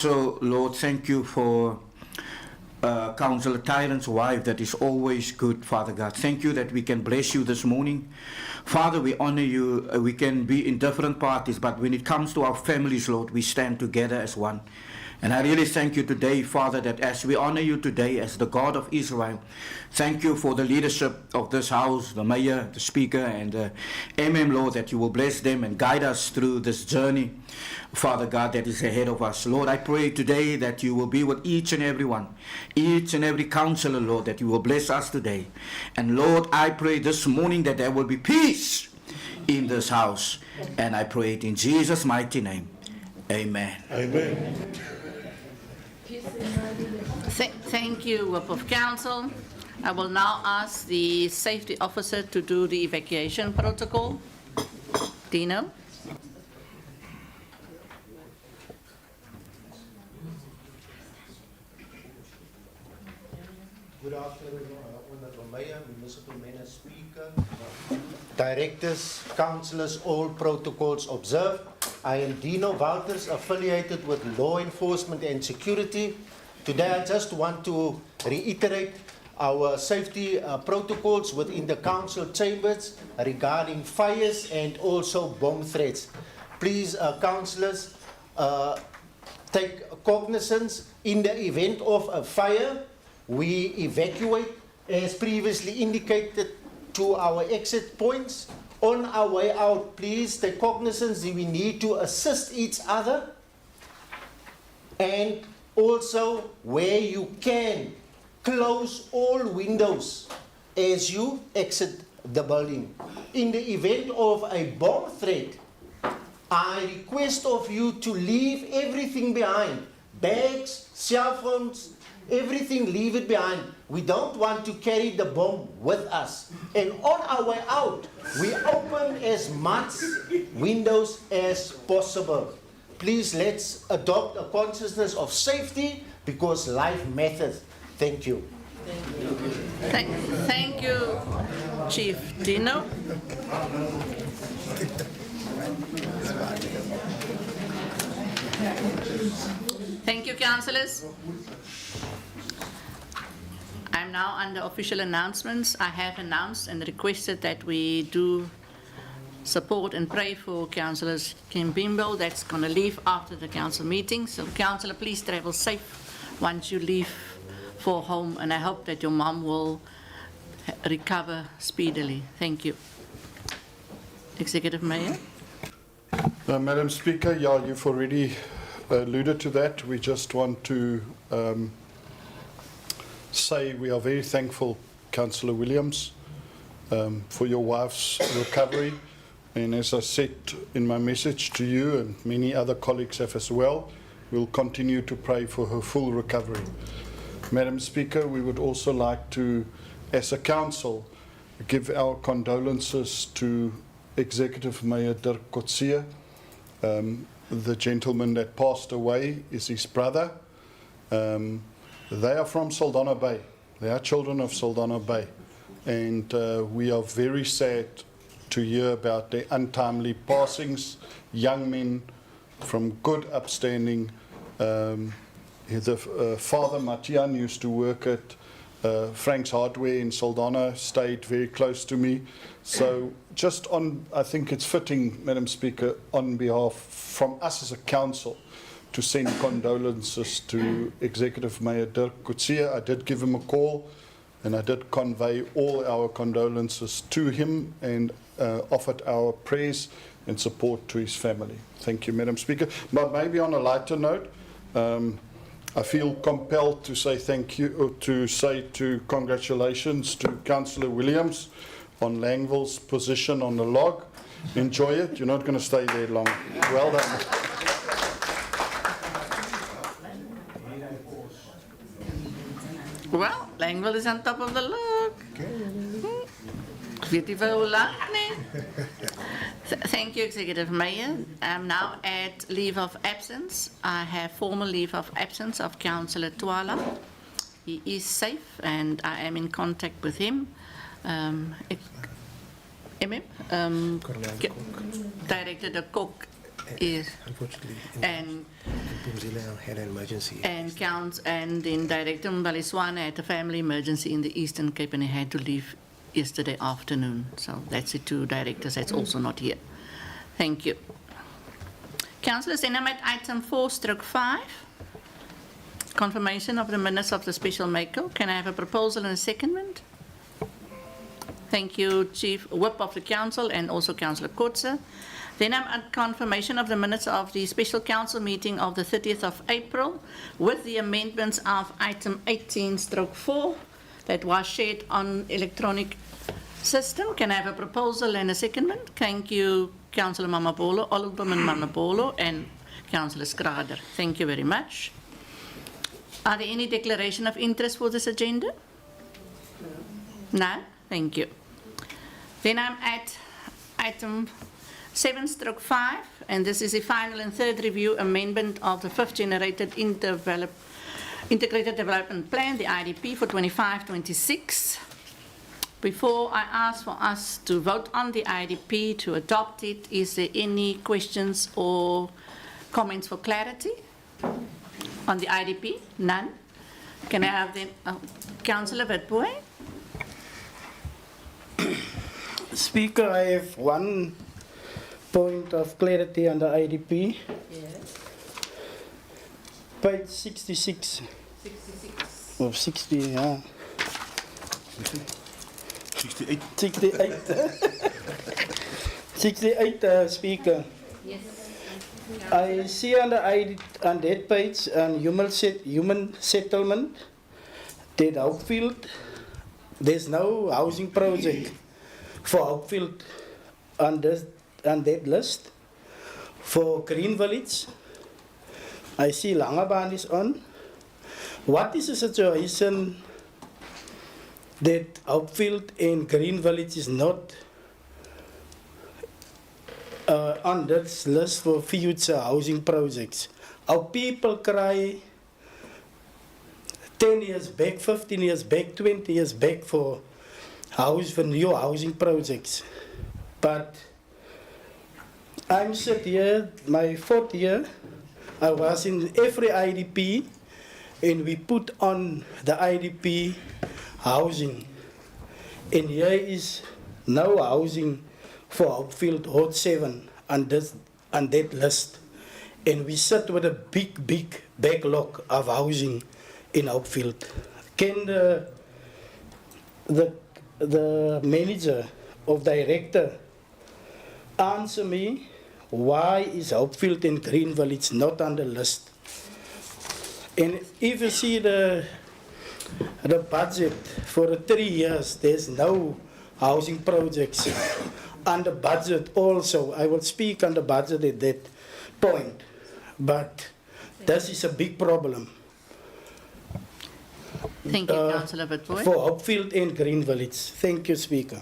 So, Lord, thank you for Councillor Tyrant's wife that is always good, Father God. Thank you that we can bless you this morning. Father, we honor you. We can be in different parties, but when it comes to our families, Lord, we stand together as one. And I really thank you today, Father, that as we honor you today as the God of Israel, thank you for the leadership of this house, the mayor, the speaker, and the Lord, that you will bless them and guide us through this journey, Father God, that is ahead of us. Lord, I pray today that you will be with each and every one, each and every counselor, Lord, that you will bless us today. And Lord, I pray this morning that there will be peace in this house. And I pray it in Jesus' mighty name. Amen. Amen. Thank you, Whip of Council. I will now ask the safety officer to do the evacuation protocol. Dino. Good afternoon, Honourable Mayor, Municipal Mayor, Speaker, Directors, Councillors, all protocols observed. I am Dino Wouters, affiliated with Law Enforcement and Security. Today I just want to reiterate our safety protocols within the council chambers regarding fires and also bomb threats. Please, councillors, take cognizance. In the event of a fire, we evacuate as previously indicated to our exit points. On our way out, please take cognizance that we need to assist each other, and also where you can close all windows as you exit the building. In the event of a bomb threat, I request of you to leave everything behind. Bags, cell phones, everything, leave it behind. We don't want to carry the bomb with us. And on our way out, we open as much windows as possible. Please, let's adopt a consciousness of safety because life matters. Thank you. Thank you, Chief Dino. Thank you, councillors. I'm now under official announcements. I have announced and requested that we do support and pray for Councillor Kim Bimbo. That's going to leave after the council meeting. So, councillor, please travel safe once you leave for home, and I hope that your mom will recover speedily. Thank you. Executive Mayor. Madam Speaker, yeah, you've already alluded to that. We just want to say we are very thankful, Councillor Williams, for your wife's recovery. And as I said in my message to you, and many other colleagues have as well, we'll continue to pray for her full recovery. Madam Speaker, we would also like to, as a council, give our condolences to Executive Mayor Dirk Coetzee. The gentleman that passed away is his brother. They are from Saldanha Bay. They are children of Saldanha Bay. And we are very sad to hear about their untimely passings. Young men from good upstanding. The father, Matian, used to work at Frank's Hardware in Saldanha, stayed very close to me. So just on, I think it's fitting, Madam Speaker, on behalf from us as a council, to send condolences to Executive Mayor Dirk Coetzee. I did give him a call and I did convey all our condolences to him and offered our prayers and support to his family. Thank you, Madam Speaker. But maybe on a lighter note, I feel compelled to say thank you, to congratulations to Councillor Williams on Langville's position on the log. Enjoy it. You're not going to stay there long. Well done. Well, Langville is on top of the log. Beautiful lang, nee? Thank you, Executive Mayor. I'm now at leave of absence. I have formal leave of absence of Councillor Twala. He is safe and I am in contact with him. Director de Kok Yes. Unfortunately, And Pumzile had an emergency. and then Director Mbaliswane had a family emergency in the Eastern Cape and he had to leave yesterday afternoon. So that's the two directors that's also not here. Thank you. Councillors, then I'm at item 4/5. Confirmation of the minutes of the special Mako. Can I have a proposal and a secondment? Thank you, Chief Whip of the Council and also Councillor Kotze. Then I'm at confirmation of the minutes of the special council meeting of the 30th of April with the amendments of item 18/4 that was shared on electronic system. Can I have a proposal and a secondment? Thank you, Councillor Mamabolo, Alderman Mamabolo and Councillor Schrader. Thank you very much. Are there any declaration of interest for this agenda? No? Thank you. Then I'm at item 7/5, and this is the final and third review amendment of the fifth generated integrated development plan, the IDP for 25-26. Before I ask for us to vote on the IDP to adopt it, is there any questions or comments for clarity on the IDP? None. Can I have then Councillor Witbooi? Speaker, I have one point of clarity on the IDP. Yes. Page 66. 66. Of 60, yeah. 68. 68. 68, Speaker. Yes. I see on that page, human settlement, that Hopefield, there's no housing project for Hopefield on that list. For Green Village, I see Langebaan is on. What is the situation that Hopefield and Green Village is not on this list for future housing projects? Our people cry 10 years back, 15 years back, 20 years back for new housing projects. But I'm sit here, my 4th year, I was in every IDP and we put on the IDP housing. And here is no housing for Hopefield Hot 7 on that list. And we sit with a big backlog of housing in Hopefield. Can the manager or director answer me why is Hopefield and Green Village not on the list? And if you see the budget for the 3 years, there's no housing projects on the budget also. I will speak on the budget at that point, but this is a big problem. Thank you, Councillor Witbooi. For Hopefield and Green Village. Thank you, Speaker.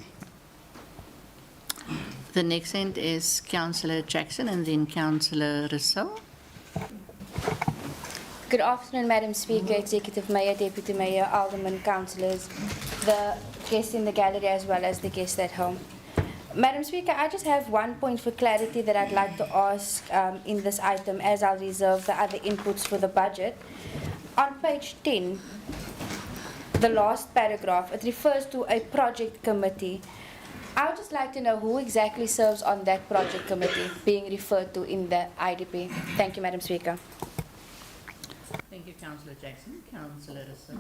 The next end is Councillor Jackson and then Councillor Rousseau. Good afternoon, Madam Speaker, Executive Mayor, Deputy Mayor, Alderman, Councillors, the guests in the gallery as well as the guests at home. Madam Speaker, I just have one point for clarity that I'd like to ask in this item, as I'll reserve the other inputs for the budget. On page 10, the last paragraph, it refers to a project committee. I would just like to know who exactly serves on that project committee being referred to in the IDP. Thank you, Madam Speaker. Thank you, Councillor Jackson. Councillor Rousseau.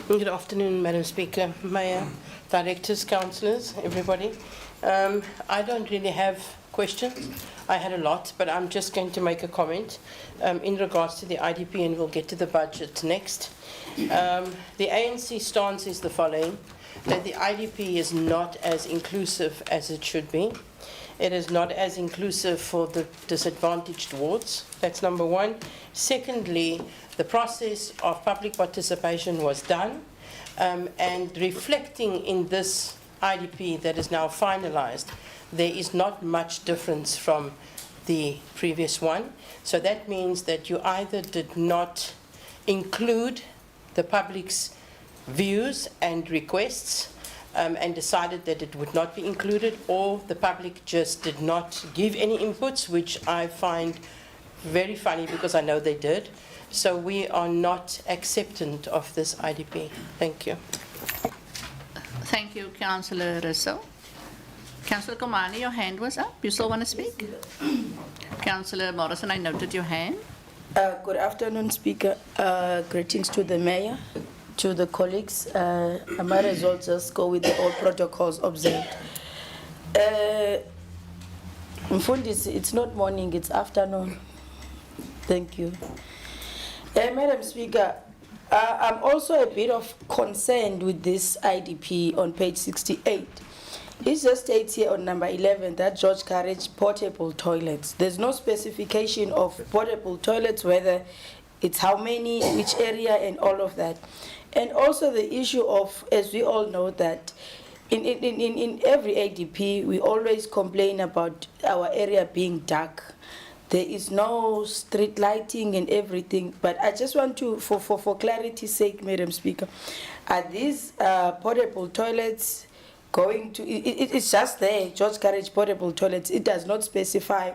Good afternoon, Madam Speaker, Mayor, Directors, Councillors, everybody. I don't really have questions. I had a lot, but I'm just going to make a comment in regards to the IDP, and we'll get to the budget next. The ANC stance is the following, that the IDP is not as inclusive as it should be. It is not as inclusive for the disadvantaged wards. That's number one. Secondly, the process of public participation was done, and reflecting in this IDP that is now finalized, there is not much difference from the previous one. So that means that you either did not include the public's views and requests, and decided that it would not be included, or the public just did not give any inputs, which I find very funny because I know they did. So we are not acceptant of this IDP. Thank you. Thank you, Councillor Russell. Councillor Komani, your hand was up. You still want to speak? Councillor Morrison, I noted your hand. Good afternoon, Speaker. Greetings to the Mayor, to the colleagues. I might as well just go with all protocols observed. Mfundisi, it's not morning, it's afternoon. Thank you. Madam Speaker, I'm also a bit of concerned with this IDP on page 68. It just states here on number 11 that George Carriage portable toilets. There's no specification of portable toilets, whether it's how many, which area, and all of that. And also the issue of, as we all know, that in every ADP, we always complain about our area being dark. There is no street lighting and everything. But I just want to, for clarity's sake, Madam Speaker, are these portable toilets going to, it's just there, George Carriage portable toilets. It does not specify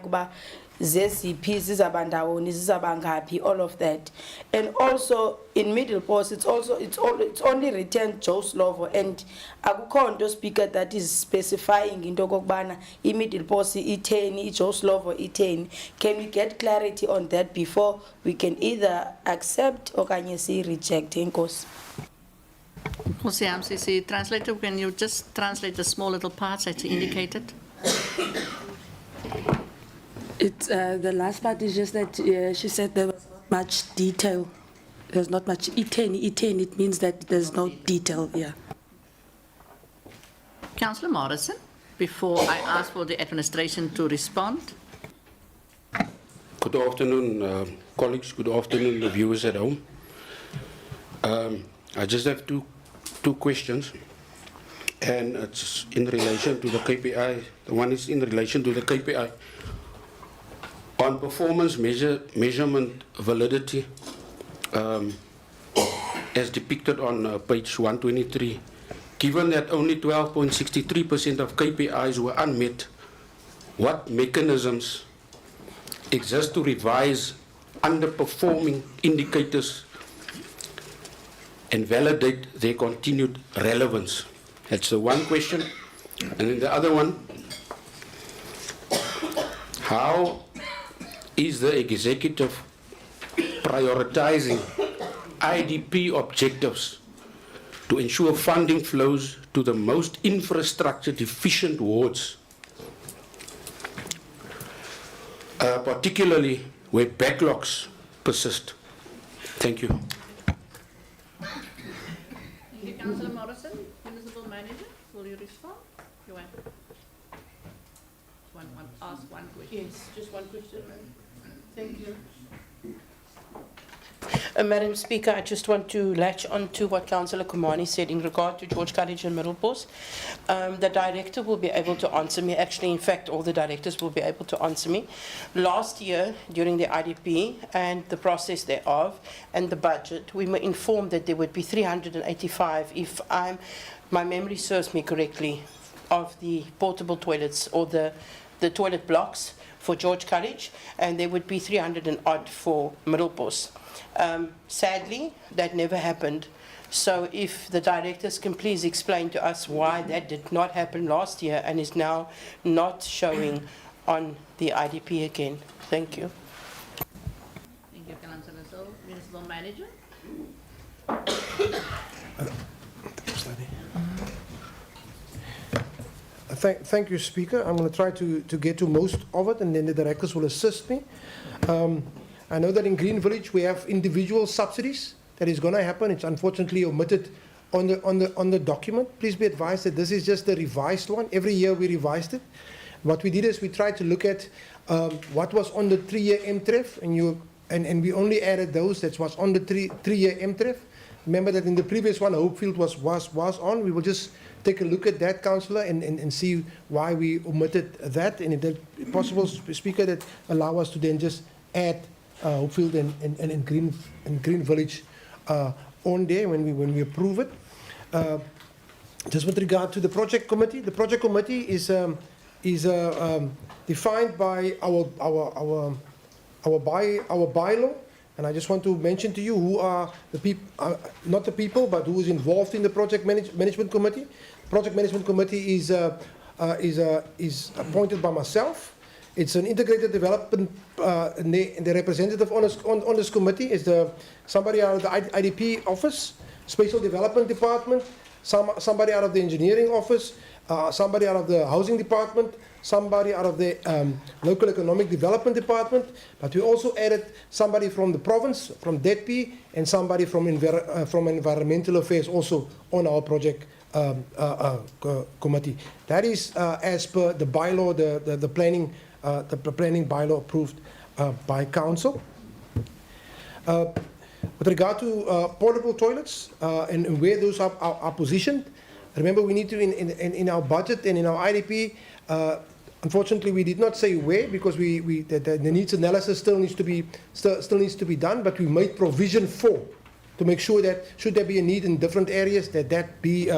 ZCP, Zizabandawoni, Zizabangapi, all of that. And also in Middle Post, it's only written Joe Slovo, and akukhonto speaker that is specifying into kokubana Middle Post itheni, Joe Slovo itheni. Can we get clarity on that before we can either accept okanye si reject? Enkosi. MCC translator, can you just translate the small little parts that you indicated? It's the last part is just that she said there was not much detail. There's not much etain. It means that there's no detail. Yeah. Councillor Morrison, before I ask for the administration to respond. Good afternoon, colleagues. Good afternoon, the viewers at home. I just have two questions, and it's in relation to the KPI. The one is in relation to the KPI. On performance measurement validity, as depicted on page 123, given that only 12.63% of KPIs were unmet, what mechanisms exist to revise underperforming indicators and validate their continued relevance? That's the one question. And then the other one, how is the executive prioritizing IDP objectives to ensure funding flows to the most infrastructure deficient wards, particularly where backlogs persist? Thank you. Thank you, Councillor Morrison. Municipal Manager, will you respond? You want ask one question? Yes, just one question. Thank you. Madam Speaker, I just want to latch on to what Councillor Kumani said in regard to George Carriage and Middle Post. The director will be able to answer me. Actually, in fact, all the directors will be able to answer me. Last year, during the IDP and the process thereof and the budget, we were informed that there would be 385, if my memory serves me correctly, of the portable toilets or the toilet blocks for George Carriage, and there would be 300 and odd for Middle Post. Sadly, that never happened. So if the directors can please explain to us why that did not happen last year and is now not showing on the IDP again. Thank you. Thank you, Councillor. So, Municipal Manager. Thank you, Speaker. I'm going to try to get to most of it, and then the directors will assist me. I know that in Green Village we have individual subsidies. That is going to happen. It's unfortunately omitted on the document. Please be advised that this is just the revised one. Every year we revised it. What we did is we tried to look at what was on the 3-year MTREF, and we only added those that was on the 3-year MTREF. Remember that in the previous one, Hopefield was on. We will just take a look at that, Councillor, and see why we omitted that. And if that's possible, Speaker, that allow us to then just add Hopefield and Green Village on there when we approve it. just with regard to the project committee, the project committee is defined by our bylaw, and I just want to mention to you who are the people, not the people, but who is involved in the project management committee. Project management committee is appointed by myself. It's an integrated development, and the representative on this committee is somebody out of the IDP office, Spatial Development Department, somebody out of the engineering office, somebody out of the housing department, somebody out of the local economic development department, but we also added somebody from the province, from DETP, and somebody from environmental affairs also on our project committee. That is as per the bylaw, the planning bylaw approved by council. With regard to portable toilets and where those are positioned, remember we need to, in our budget and in our IDP, unfortunately we did not say where because the needs analysis still needs to be done, but we made provision for to make sure that should there be a need in different areas that be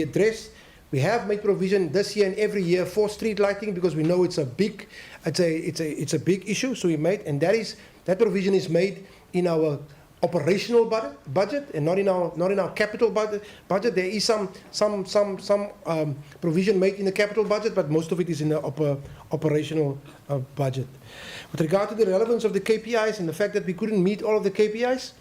addressed. We have made provision this year and every year for street lighting because we know it's a big issue. So we made, and that provision is made in our operational budget and not in our capital budget. There is some provision made in the capital budget, but most of it is in the operational budget. With regard to the relevance of the KPIs and the fact that we couldn't meet all of the KPIs,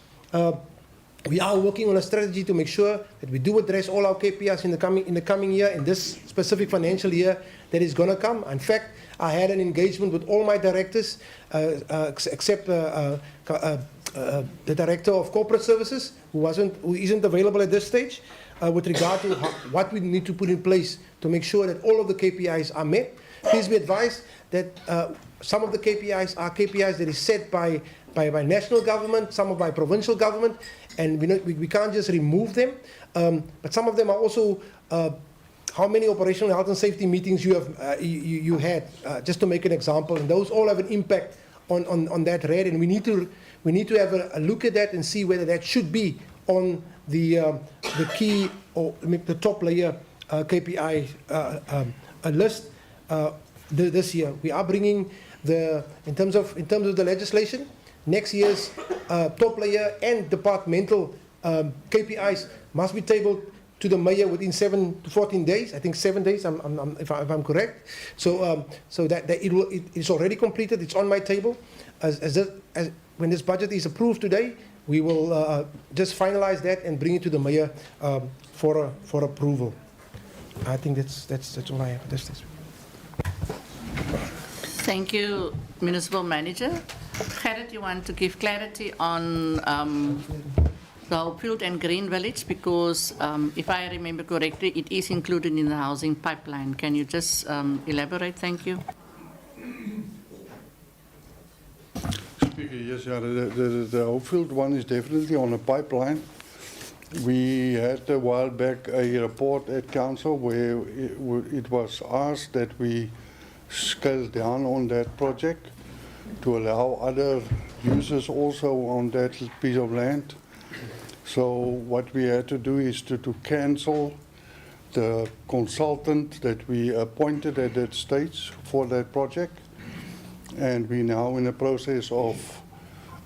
we are working on a strategy to make sure that we do address all our KPIs in the coming year, in this specific financial year that is going to come. In fact, I had an engagement with all my directors, except the director of corporate services, who isn't available at this stage, with regard to what we need to put in place to make sure that all of the KPIs are met. Please be advised that some of the KPIs are KPIs that is set by national government, some are by provincial government, and we can't just remove them. But some of them are also how many operational health and safety meetings you had, just to make an example, and those all have an impact on that rate, and we need to have a look at that and see whether that should be on the key or the top layer KPI list this year. We are bringing in terms of the legislation, next year's top layer and departmental KPIs must be tabled to the mayor within 7 to 14 days. I think 7 days, if I'm correct. So that it's already completed. It's on my table. When this budget is approved today, we will just finalize that and bring it to the mayor for approval. I think that's all I have at this stage. Thank you, Municipal Manager. Gerrit, you want to give clarity on the Hopefield and Green Village, because if I remember correctly, it is included in the housing pipeline. Can you just elaborate? Thank you. Speaker, yes, yeah, the Hopefield one is definitely on a pipeline. We had a while back a report at council where it was asked that we scale down on that project to allow other users also on that piece of land. So what we had to do is to cancel the consultant that we appointed at that stage for that project, and we're now in the process of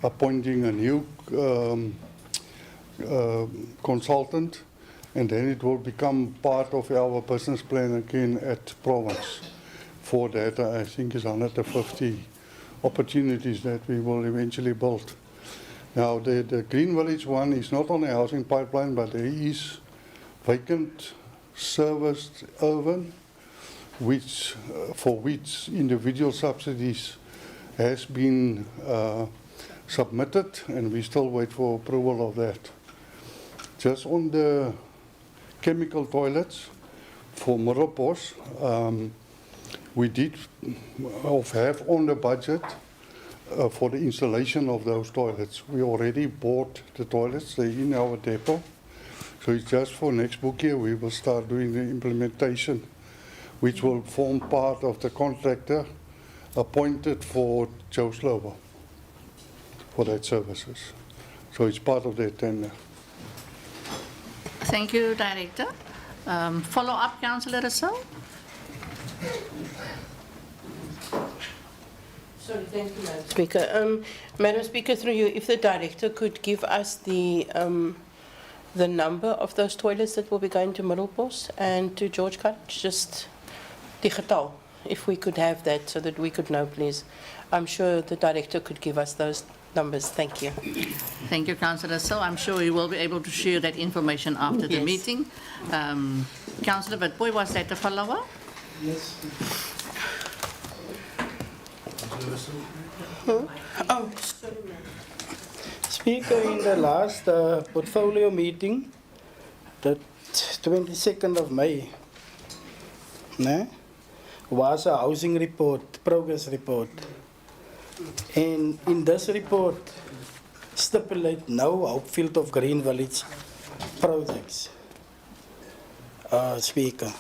appointing a new consultant, and then it will become part of our business plan again at province. For that, I think is 150 opportunities that we will eventually build. Now, the Green Village one is not on the housing pipeline, but there is vacant serviced urban, for which individual subsidies has been submitted, and we still wait for approval of that. Just on the chemical toilets for Morropos, we did have on the budget for the installation of those toilets. We already bought the toilets, they're in our depot. So it's just for next book year we will start doing the implementation, which will form part of the contractor appointed for Joe Slover for that services. So it's part of their tender. Thank you, Director. Follow-up, Councillor Russell? Sorry, thank you, Madam Speaker. Madam Speaker, through you, if the Director could give us the number of those toilets that will be going to Middelbos and to George Cottage, just die getal, if we could have that so that we could know, please. I'm sure the Director could give us those numbers. Thank you. Thank you, Councillor. So I'm sure we will be able to share that information after the Yes. meeting. Councillor Witbooi, was that a follow-up? Yes. Oh, sorry, Speaker, in the last portfolio meeting, the 22nd of May, was a housing report, progress report. And in this report, stipulate no Hopefield of Green Village projects. Speaker,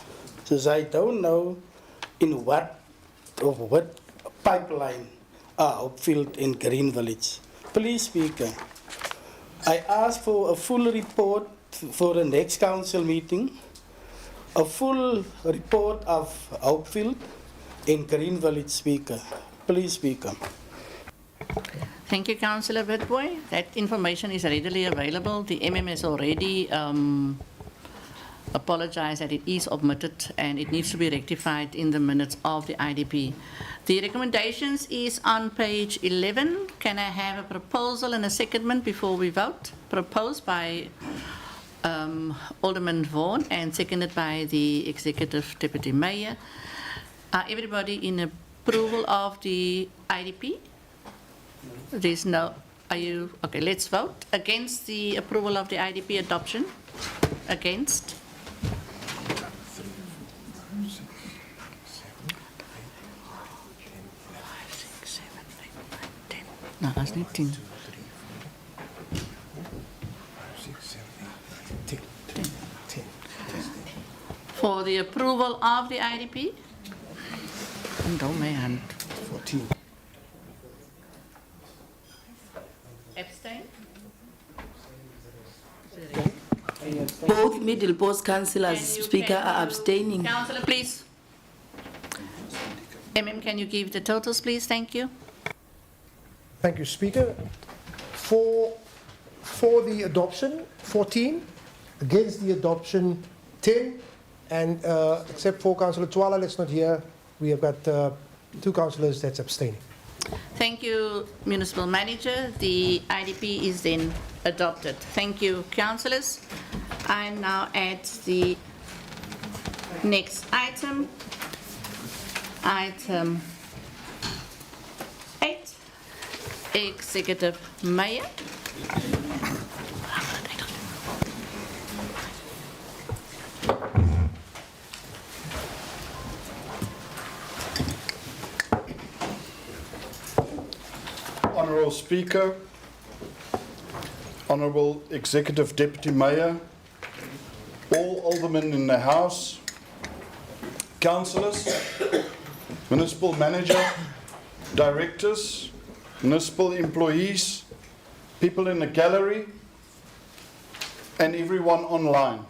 so I don't know in what pipeline are Hopefield and Green Village. Please, Speaker, I ask for a full report for the next council meeting, a full report of Hopefield and Green Village, Speaker. Please, Speaker. Thank you, Councillor Witbooi. That information is readily available. The MM has already apologized that it is omitted and it needs to be rectified in the minutes of the IDP. The recommendations is on page 11. Can I have a proposal and a secondment before we vote? Proposed by Alderman Vaughan and seconded by the Executive Deputy Mayor. Are everybody in approval of the IDP? There's no, are you, okay, let's vote. Against the approval of the IDP adoption? Against? No, that's not 10. 10. For the approval of the IDP? Don't my hand. 14. Abstain? Both Middelbos councillors, Can you- Speaker, can are you- abstaining. Councillor, please. MM, can you give the totals, please? Thank you. Thank you, Speaker. For the adoption, 14. Against the adoption, 10. And except for Councillor Twala, let's not hear, we have got 2 councillors that's abstaining. Thank you, Municipal Manager. The IDP is then adopted. Thank you, councillors. I now add the next item. Item 8, Executive Mayor. Honourable Speaker, Honourable Executive Deputy Mayor, all aldermen in the House, councillors, Municipal Manager, directors, municipal employees, people in the gallery, and everyone online.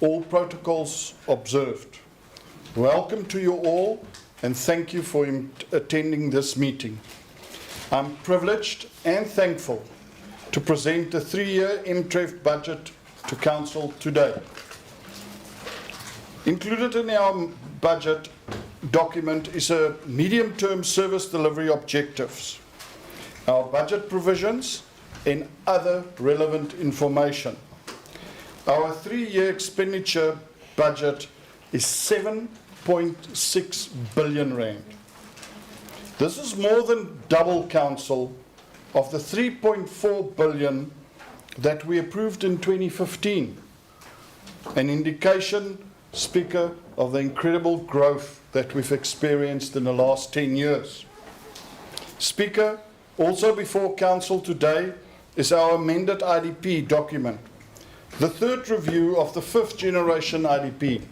All protocols observed. Welcome to you all and thank you for attending this meeting. I'm privileged and thankful to present the 3-year MTREF budget to Council today. Included in our budget document is a medium-term service delivery objectives, our budget provisions, and other relevant information. Our 3-year expenditure budget is 7.6 billion rand. This is more than double, Council, of the 3.4 billion that we approved in 2015. An indication, Speaker, of the incredible growth that we've experienced in the last 10 years. Speaker, also before Council today is our amended IDP document, the 3rd review of the 5th generation IDP.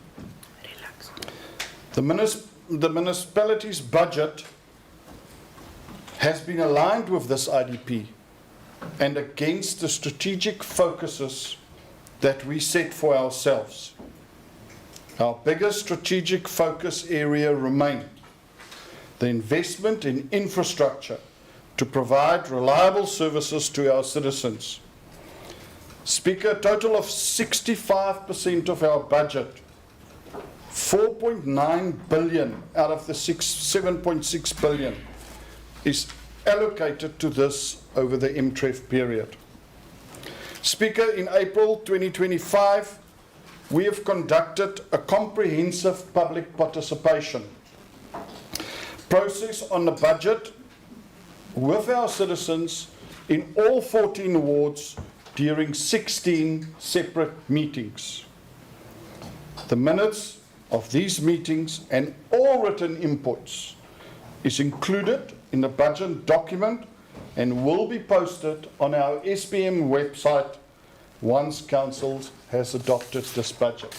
The municipality's budget has been aligned with this IDP and against the strategic focuses that we set for ourselves. Our biggest strategic focus area remains the investment in infrastructure to provide reliable services to our citizens. Speaker, a total of 65% of our budget, 4.9 billion out of the 7.6 billion, is allocated to this over the MTREF period. Speaker, in April 2025, we have conducted a comprehensive public participation process on the budget with our citizens in all 14 wards during 16 separate meetings. The minutes of these meetings and all written inputs is included in the budget document and will be posted on our SBM website once Council has adopted this budget.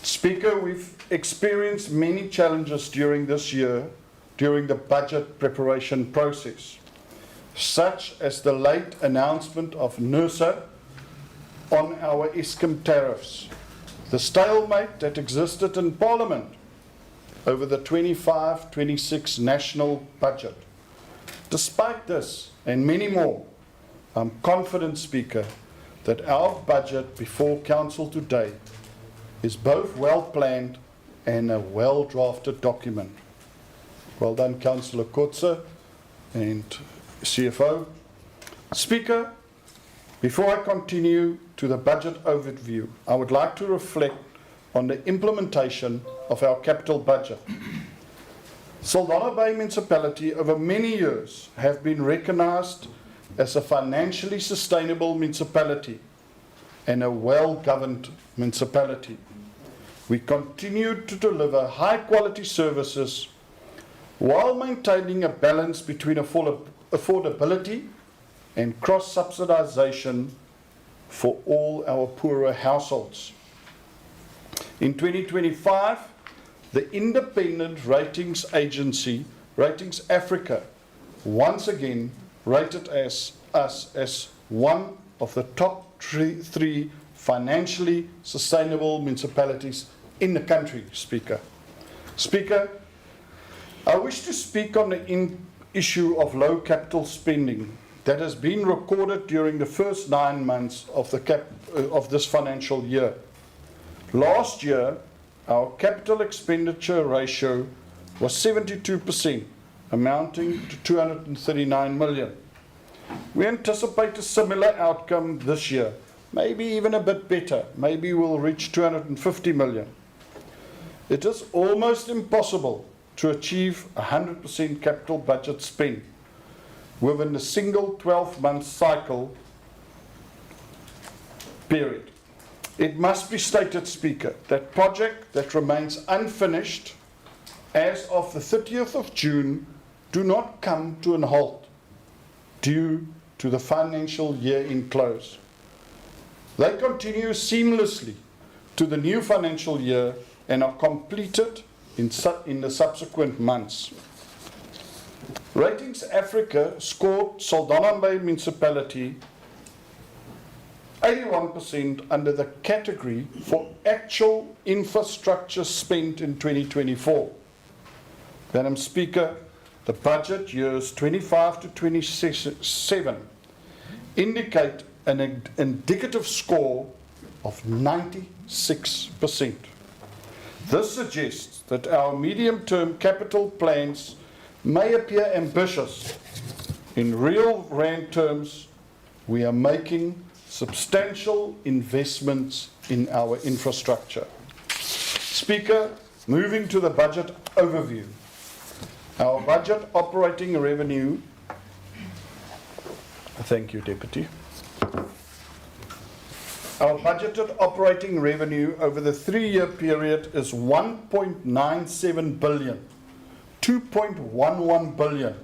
Speaker, we've experienced many challenges during this year during the budget preparation process, such as the late announcement of NERSA on our Eskom tariffs, the stalemate that existed in Parliament over the 25-26 national budget. Despite this and many more, I'm confident, Speaker, that our budget before Council today is both well planned and a well drafted document. Well done, Councillor Kotze and CFO. Speaker, before I continue to the budget overview, I would like to reflect on the implementation of our capital budget. Saldanha Bay Municipality over many years have been recognized as a financially sustainable municipality and a well-governed municipality. We continue to deliver high-quality services while maintaining a balance between affordability and cross-subsidization for all our poorer households. In 2025, the independent ratings agency, Ratings Africa, once again rated us as one of the top three financially sustainable municipalities in the country, Speaker. Speaker, I wish to speak on the issue of low capital spending that has been recorded during the first 9 months of this financial year. Last year, our capital expenditure ratio was 72%, amounting to 239 million. We anticipate a similar outcome this year, maybe even a bit better. Maybe we'll reach 250 million. It is almost impossible to achieve 100% capital budget spend within a single 12-month cycle period. It must be stated, Speaker, that project that remains unfinished as of the 30th of June do not come to an halt due to the financial year in close. They continue seamlessly to the new financial year and are completed in the subsequent months. Ratings Africa scored Saldanha Bay Municipality 81% under the category for actual infrastructure spent in 2024. Madam Speaker, the budget years 25 to 27 indicate an indicative score of 96%. This suggests that our medium-term capital plans may appear ambitious. In real rand terms, we are making substantial investments in our infrastructure. Speaker, moving to the budget overview. Our budget operating revenue, thank you, Deputy. Our budgeted operating revenue over the 3-year period is 1.97 billion, 2.11 billion,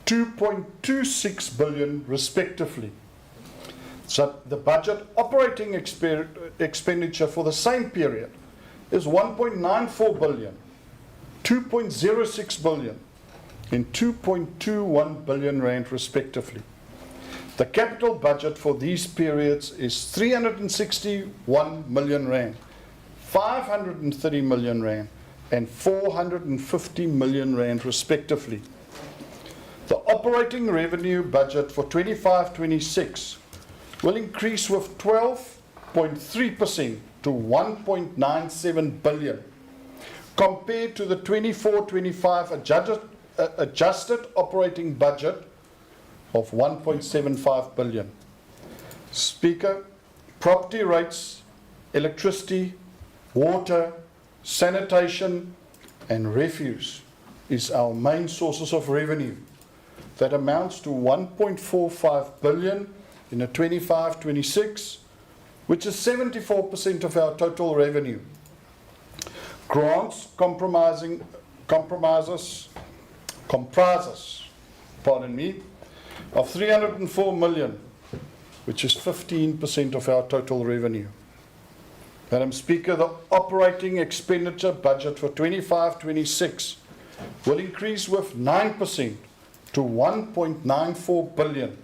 2.26 billion respectively. So the budget operating expenditure for the same period is 1.94 billion, 2.06 billion, and 2.21 billion rand respectively. The capital budget for these periods is 361 million rand, 530 million rand, and 450 million rand respectively. The operating revenue budget for 25-26 will increase with 12.3% to 1.97 billion, compared to the 24-25 adjusted operating budget of 1.75 billion. Speaker, property rates, electricity, water, sanitation, and refuse is our main sources of revenue. That amounts to 1.45 billion in a 25-26, which is 74% of our total revenue. Grants comprises, of 304 million, which is 15% of our total revenue. Madam Speaker, the operating expenditure budget for 25-26 will increase with 9% to 1.94 billion,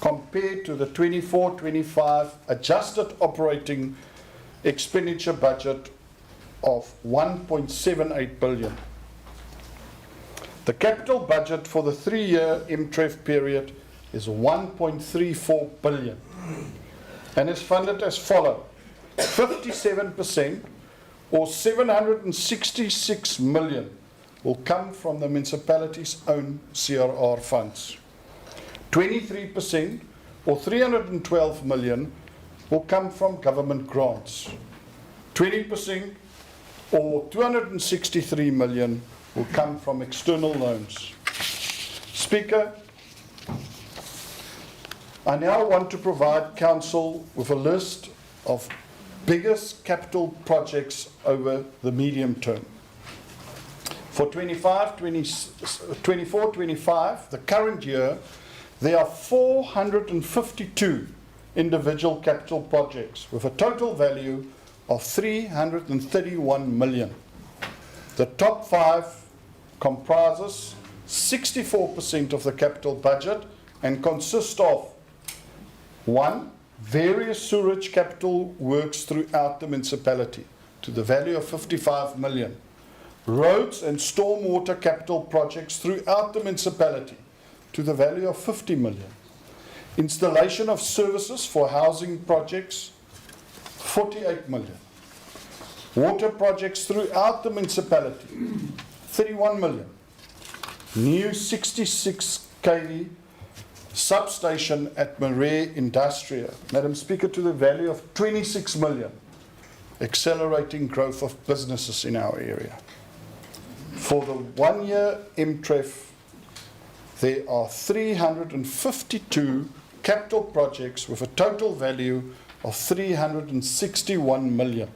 compared to the 24-25 adjusted operating expenditure budget of 1.78 billion. The capital budget for the 3-year MTREF period is 1.34 billion and is funded as follows. 57% or 766 million will come from the municipality's own CRR funds. 23% or 312 million will come from government grants. 20% or 263 million will come from external loans. Speaker, I now want to provide Council with a list of biggest capital projects over the medium term. For 24-25, the current year, there are 452 individual capital projects with a total value of 331 million. The top 5 comprises 64% of the capital budget and consist of 1. Various sewerage capital works throughout the municipality to the value of 55 million. Roads and stormwater capital projects throughout the municipality to the value of 50 million. Installation of services for housing projects, 48 million. Water projects throughout the municipality, 31 million. New 66 kV substation at Marais Industrial, Madam Speaker, to the value of 26 million, accelerating growth of businesses in our area. For the 1-year MTREF, there are 352 capital projects with a total value of 361 million.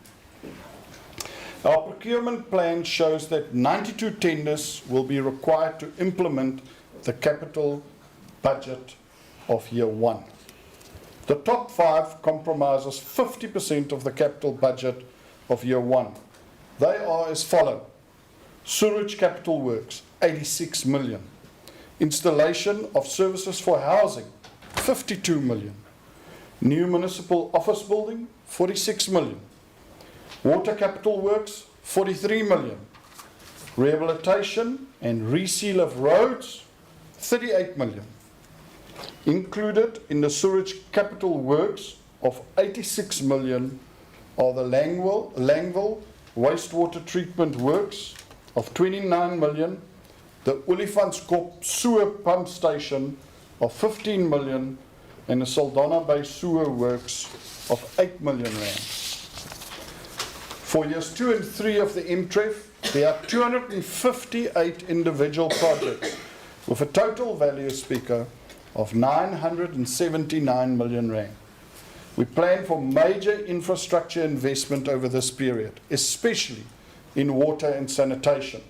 Our procurement plan shows that 92 tenders will be required to implement the capital budget of year 1. The top 5 comprises 50% of the capital budget of year 1. They are as follows. Sewerage capital works, 86 million. Installation of services for housing, 52 million. New municipal office building, 46 million. Water capital works, 43 million. Rehabilitation and reseal of roads, 38 million. Included in the sewerage capital works of 86 million are the Langville wastewater treatment works of 29 million, the Olifantskop sewer pump station of 15 million, and the Saldanha Bay sewer works of 8 million rand. For years 2 and 3 of the MTREF, there are 258 individual projects with a total value, Speaker, of 979 million rand. We plan for major infrastructure investment over this period, especially in water and sanitation.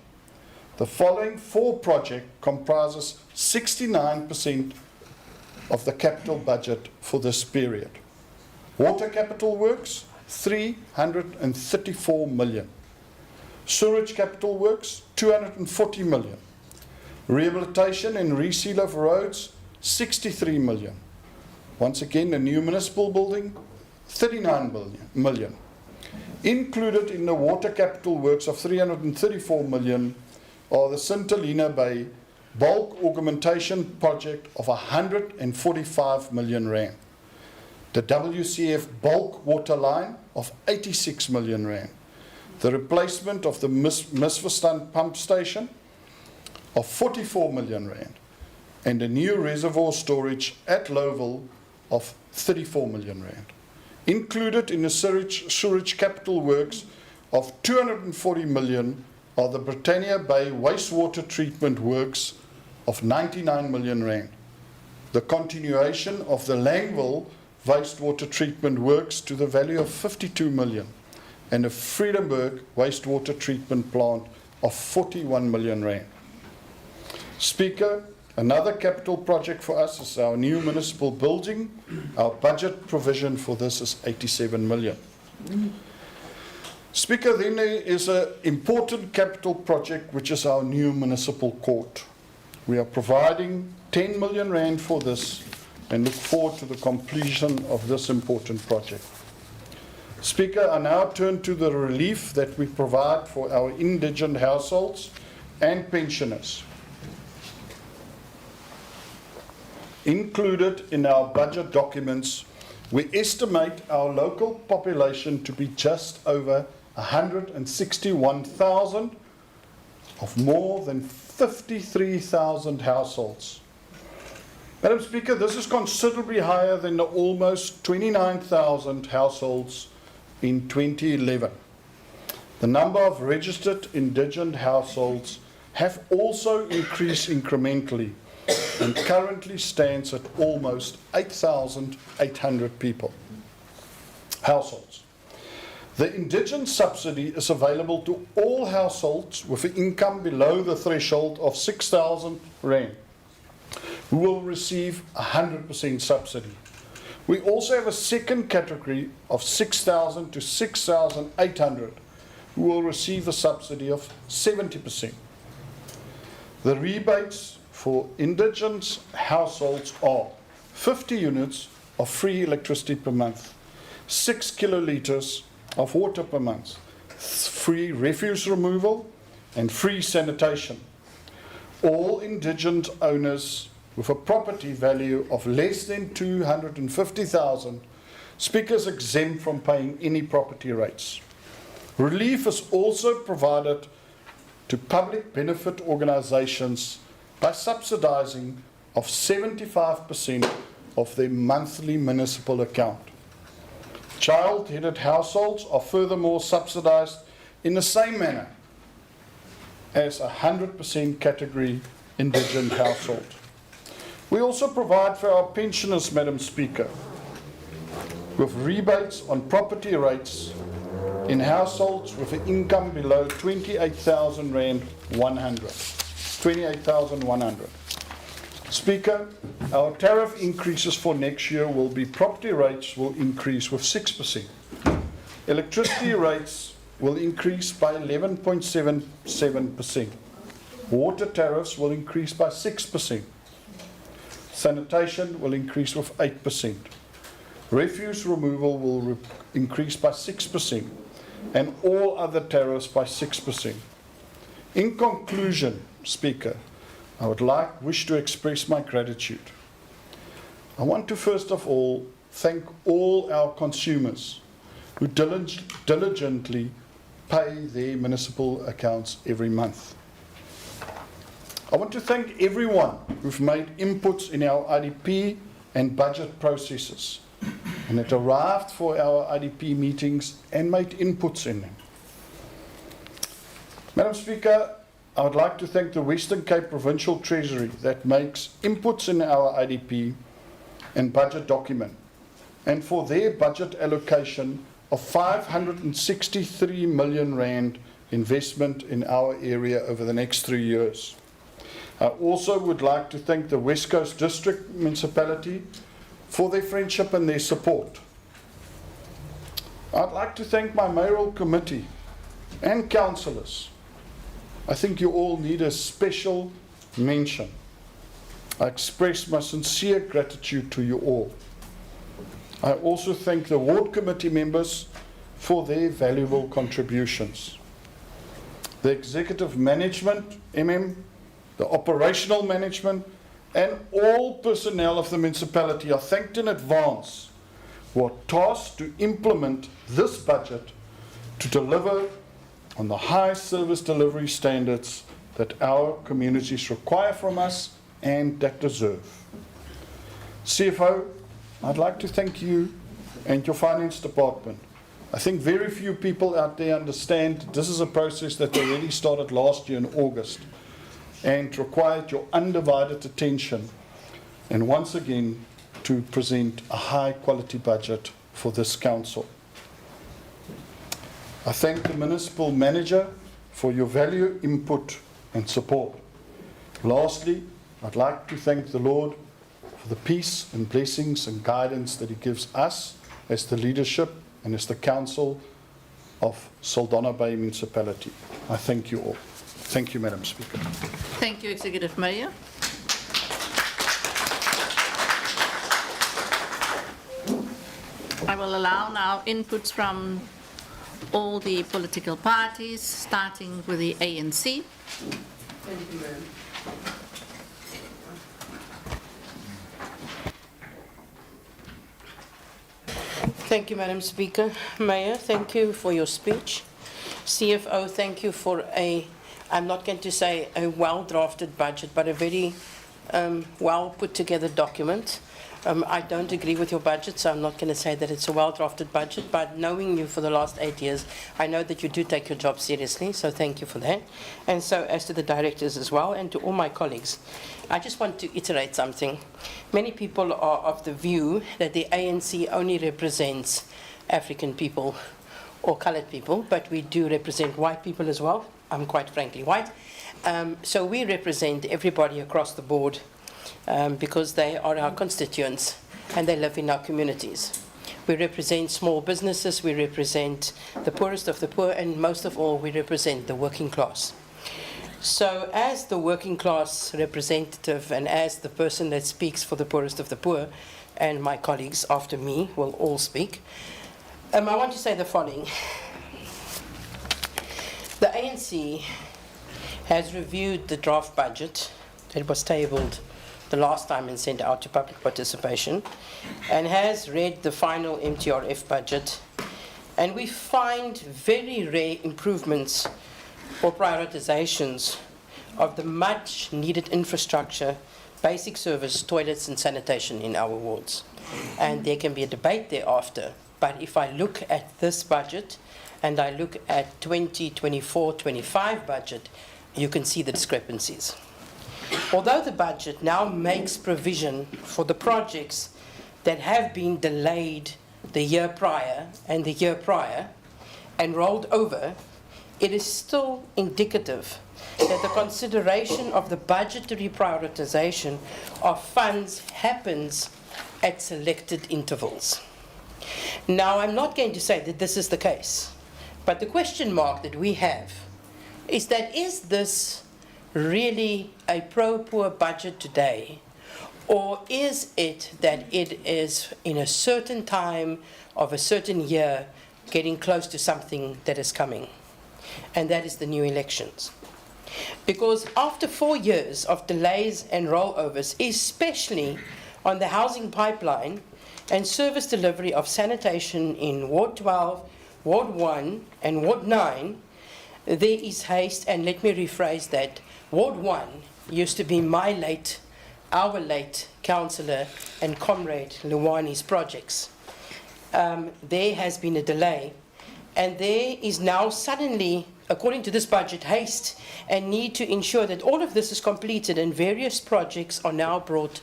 The following 4 projects comprises 69% of the capital budget for this period. Water capital works, 334 million. Sewerage capital works, 240 million. Rehabilitation and reseal of roads, 63 million. Once again, a new municipal building, 39 million. Included in the water capital works of 334 million are the St. Helena Bay bulk augmentation project of 145 million rand. The WCF bulk water line of 86 million rand. The replacement of the Misverstand pump station of 44 million rand. And a new reservoir storage at Lowville of 34 million rand. Included in the sewage capital works of 240 million are the Britannia Bay wastewater treatment works of 99 million rand. The continuation of the Langville wastewater treatment works to the value of 52 million and a Friedenberg wastewater treatment plant of 41 million rand. Speaker, another capital project for us is our new municipal building. Our budget provision for this is 87 million. Speaker, then there is an important capital project which is our new municipal court. We are providing 10 million rand for this and look forward to the completion of this important project. Speaker, I now turn to the relief that we provide for our indigent households and pensioners. Included in our budget documents, we estimate our local population to be just over 161,000 of more than 53,000 households. Madam Speaker, this is considerably higher than the almost 29,000 households in 2011. The number of registered indigent households have also increased incrementally and currently stands at almost 8,800 households. The indigent subsidy is available to all households with an income below the threshold of 6,000 rand, who will receive 100% subsidy. We also have a second category of 6,000 to 6,800 who will receive a subsidy of 70%. The rebates for indigent households are 50 units of free electricity per month, 6 kilolitres of water per month, free refuse removal and free sanitation. All indigent owners with a property value of less than 250,000, speakers exempt from paying any property rates. Relief is also provided to public benefit organisations by subsidising of 75% of their monthly municipal account. Child-headed households are furthermore subsidised in the same manner as a 100% category indigent household. We also provide for our pensioners, Madam Speaker, with rebates on property rates in households with an income below 28,000 rand 100. 28,100. Speaker, our tariff increases for next year will be property rates will increase with 6%. Electricity rates will increase by 11.77%. Water tariffs will increase by 6%. Sanitation will increase with 8%. Refuse removal will increase by 6%. And all other tariffs by 6%. In conclusion, Speaker, I would wish to express my gratitude. I want to first of all thank all our consumers who diligently pay their municipal accounts every month. I want to thank everyone who've made inputs in our IDP and budget processes and that arrived for our IDP meetings and made inputs in them. Madam Speaker, I would like to thank the Western Cape Provincial Treasury that makes inputs in our IDP and budget document and for their budget allocation of 563 million rand investment in our area over the next 3 years. I also would like to thank the West Coast District Municipality for their friendship and their support. I'd like to thank my mayoral committee and councillors. I think you all need a special mention. I express my sincere gratitude to you all. I also thank the ward committee members for their valuable contributions. The executive management, the operational management, and all personnel of the municipality are thanked in advance who are tasked to implement this budget to deliver on the high service delivery standards that our communities require from us and that deserve. CFO, I'd like to thank you and your finance department. I think very few people out there understand this is a process that already started last year in August and required your undivided attention, and once again to present a high quality budget for this council. I thank the municipal manager for your value, input and support. Lastly, I'd like to thank the Lord for the peace and blessings and guidance that He gives us as the leadership and as the council of Saldanha Bay Municipality. I thank you all. Thank you, Madam Speaker. Thank you, Executive Mayor. I will allow now inputs from all the political parties, starting with the ANC. Thank you, ma'am. Thank you, Madam Speaker. Mayor, thank you for your speech. CFO, thank you for a, I'm not going to say a well-drafted budget, but a very well put-together document. I don't agree with your budget, so I'm not going to say that it's a well-drafted budget, but knowing you for the last 8 years, I know that you do take your job seriously, so thank you for that. And so as to the directors as well, and to all my colleagues, I just want to iterate something. Many people are of the view that the ANC only represents African people or colored people, but we do represent white people as well. I'm quite frankly white. So we represent everybody across the board, because they are our constituents and they live in our communities. We represent small businesses, we represent the poorest of the poor, and most of all, we represent the working class. So as the working class representative and as the person that speaks for the poorest of the poor, and my colleagues after me will all speak, I want to say the following. The ANC has reviewed the draft budget that was tabled the last time and sent out to public participation, and has read the final MTRF budget, and we find very rare improvements or prioritizations of the much needed infrastructure, basic service, toilets and sanitation in our wards. And there can be a debate thereafter, but if I look at this budget and I look at 2024-25 budget, you can see the discrepancies. Although the budget now makes provision for the projects that have been delayed the year prior and the year prior and rolled over, it is still indicative that the consideration of the budgetary prioritization of funds happens at selected intervals. Now, I'm not going to say that this is the case, but the question mark that we have is that, is this really a pro-poor budget today, or is it that it is in a certain time of a certain year getting close to something that is coming, and that is the new elections? Because after 4 years of delays and rollovers, especially on the housing pipeline and service delivery of sanitation in Ward 12, Ward 1 and Ward 9, there is haste, and let me rephrase that. Ward 1 used to be our late councillor and comrade Luwani's projects. There has been a delay, and there is now suddenly, according to this budget, haste and need to ensure that all of this is completed, and various projects are now brought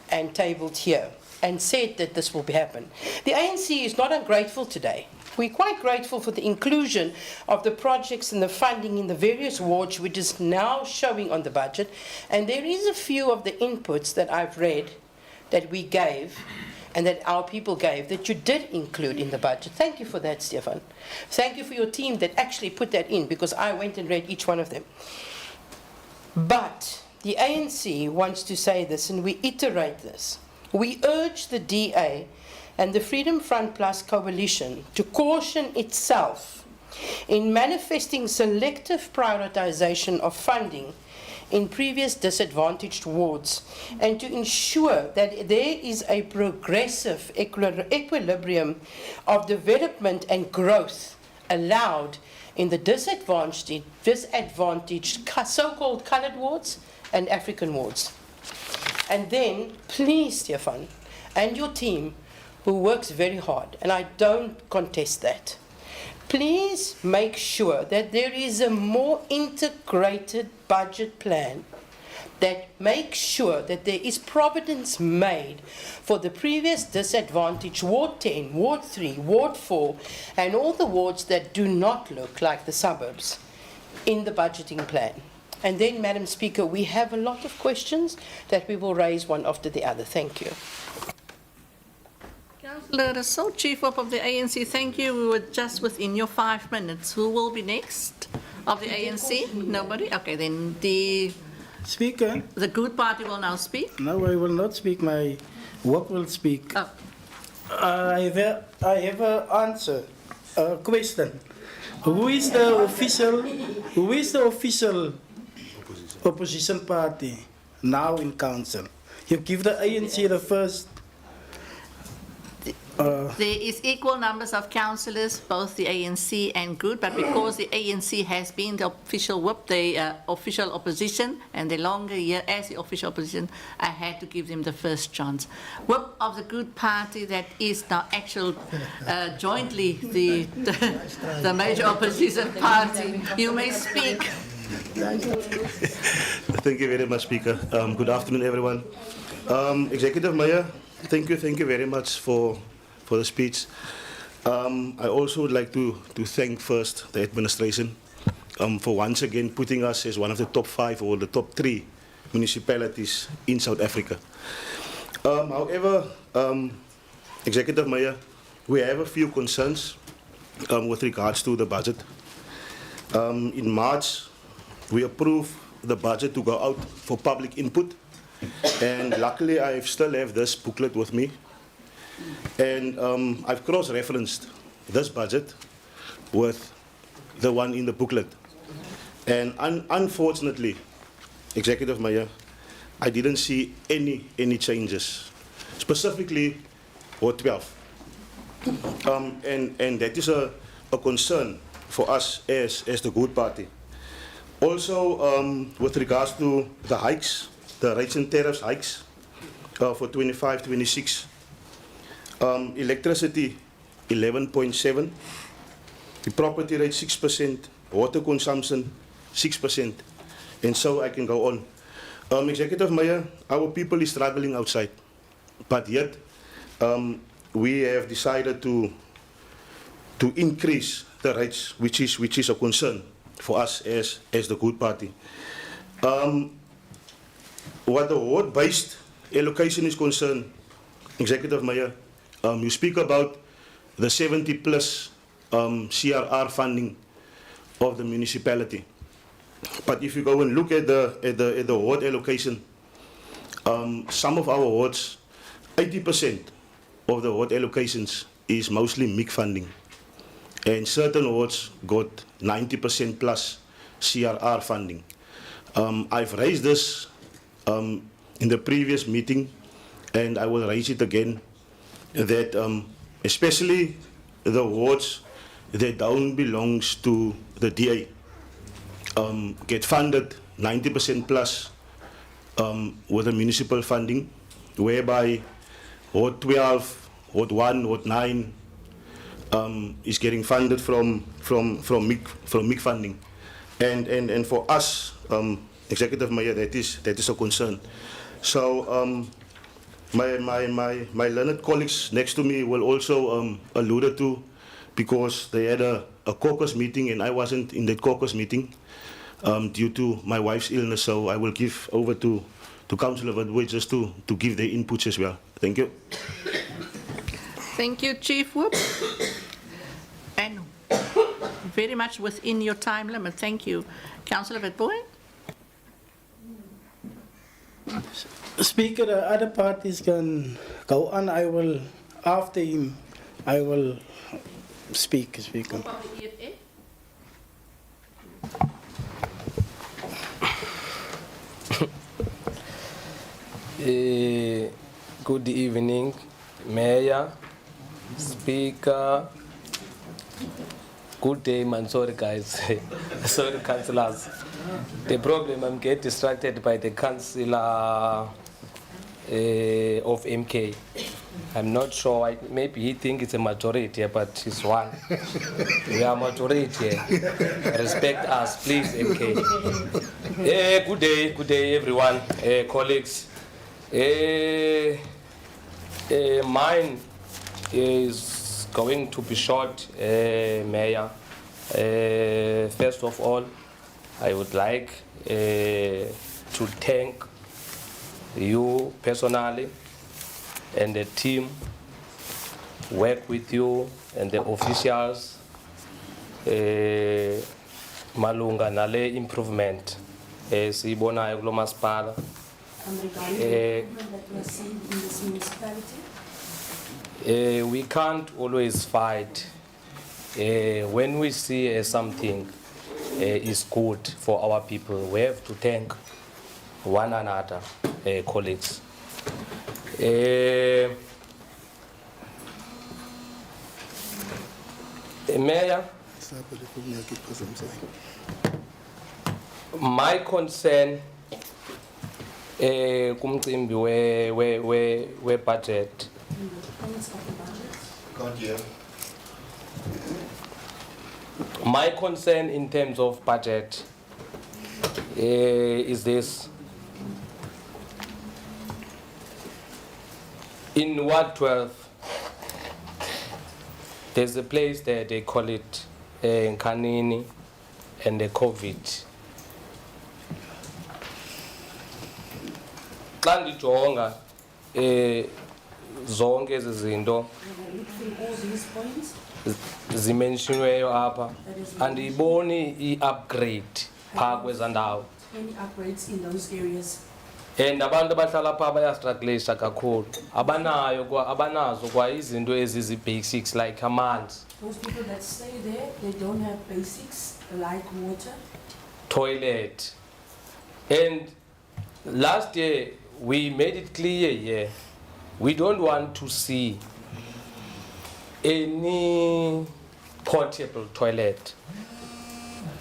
and tabled here and said that this will happen. The ANC is not ungrateful today. We're quite grateful for the inclusion of the projects and the funding in the various wards, which is now showing on the budget. And there is a few of the inputs that I've read that we gave and that our people gave that you did include in the budget. Thank you for that, Stefan. Thank you for your team that actually put that in, because I went and read each one of them. But the ANC wants to say this, and we iterate this. We urge the DA and the Freedom Front Plus coalition to caution itself in manifesting selective prioritization of funding in previous disadvantaged wards, and to ensure that there is a progressive equilibrium of development and growth allowed in the disadvantaged so-called coloured wards and African wards. And then, please, Stefan, and your team, who works very hard, and I don't contest that, please make sure that there is a more integrated budget plan that makes sure that there is providence made for the previous disadvantaged Ward 10, Ward 3, Ward 4, and all the wards that do not look like the suburbs in the budgeting plan. And then, Madam Speaker, we have a lot of questions that we will raise one after the other. Thank you. Councillor Rasool, Chief Whip of the ANC, thank you. We were just within your 5 minutes. Who will be next of the ANC? Nobody? Okay, then the Speaker, Good Party will now speak. no, I will not speak. My work will speak. Oh. I have an answer, a question. Who is the official opposition party now in council? You give the ANC the first. There is equal numbers of councillors, both the ANC and Good, but because the ANC has been the official whip, the official opposition, and the longer year as the official opposition, I had to give them the first chance. Whip of the Good Party, that is now actual jointly the major opposition party. You may speak. Thank you very much, Speaker. Good afternoon, everyone. Executive Mayor, thank you very much for the speech. I also would like to thank first the administration for once again putting us as one of the top 5 or the top 3 municipalities in South Africa. However, Executive Mayor, we have a few concerns with regards to the budget. In March, we approved the budget to go out for public input, and luckily I still have this booklet with me. And I've cross-referenced this budget with the one in the booklet. And unfortunately, Executive Mayor, I didn't see any changes, specifically Ward 12. And that is a concern for us as the Good Party. Also, with regards to the hikes, the rates and tariffs hikes for 25-26, electricity 11.7, the property rate 6%, water consumption 6%, and so I can go on. Executive Mayor, our people is struggling outside, but yet we have decided to increase the rates, which is a concern for us as the Good Party. What the ward-based allocation is concerned, Executive Mayor, you speak about the 70+ CRR funding of the municipality. But if you go and look at the ward allocation, some of our wards, 80% of the ward allocations is mostly MIC funding. And certain wards got 90% plus CRR funding. I've raised this in the previous meeting, and I will raise it again, that especially the wards that don't belong to the DA get funded 90% plus with the municipal funding, whereby Ward 12, Ward 1, Ward 9 is getting funded from MIC funding, and for us, Executive Mayor, that is a concern. So my learned colleagues next to me will also allude to, because they had a caucus meeting and I wasn't in that caucus meeting due to my wife's illness. So I will give over to Councillor Wadwe just to give their inputs as well. Thank you. Thank you, Chief Whip. And very much within your time limit. Thank you. Councillor Wadwe. Speaker, the other parties can go on. I will after him, I will speak. From the EFF? Good evening, Mayor, Speaker. Good day, man. Sorry, guys. Sorry, councillors. The problem, I'm getting distracted by the councillor of MK. I'm not sure. Maybe he thinks it's a majority, but he's one. We are majority. Respect us, please, MK. Good day, everyone, colleagues. Mine is going to be short, Mayor. First of all, I would like to thank you personally and the team, work with you and the officials, malunga nale improvement sibonayo kulo masipala. Regarding the improvement that we are seeing in this municipality? We can't always fight. When we see something is good for our people, we have to thank one another, colleagues. Mayor, my concern kumcimbi we budget. My concern in terms of budget is this. In Ward 12, there's a place there, they call it Nkanini and the COVID. Xa ndijonga zonke ezi zinto zimenshiniweyo apha andiyiboni i-upgrade phaa kweza ndawo. Any upgrades in those areas? And abantu abahlala phaa bayastruglisha kakhulu. Abanazo kwa izinto ezizi-basics like amanzi. Those people that stay there, they don't have basics like water. Toilet. And last year, we made it clear, we don't want to see any portable toilet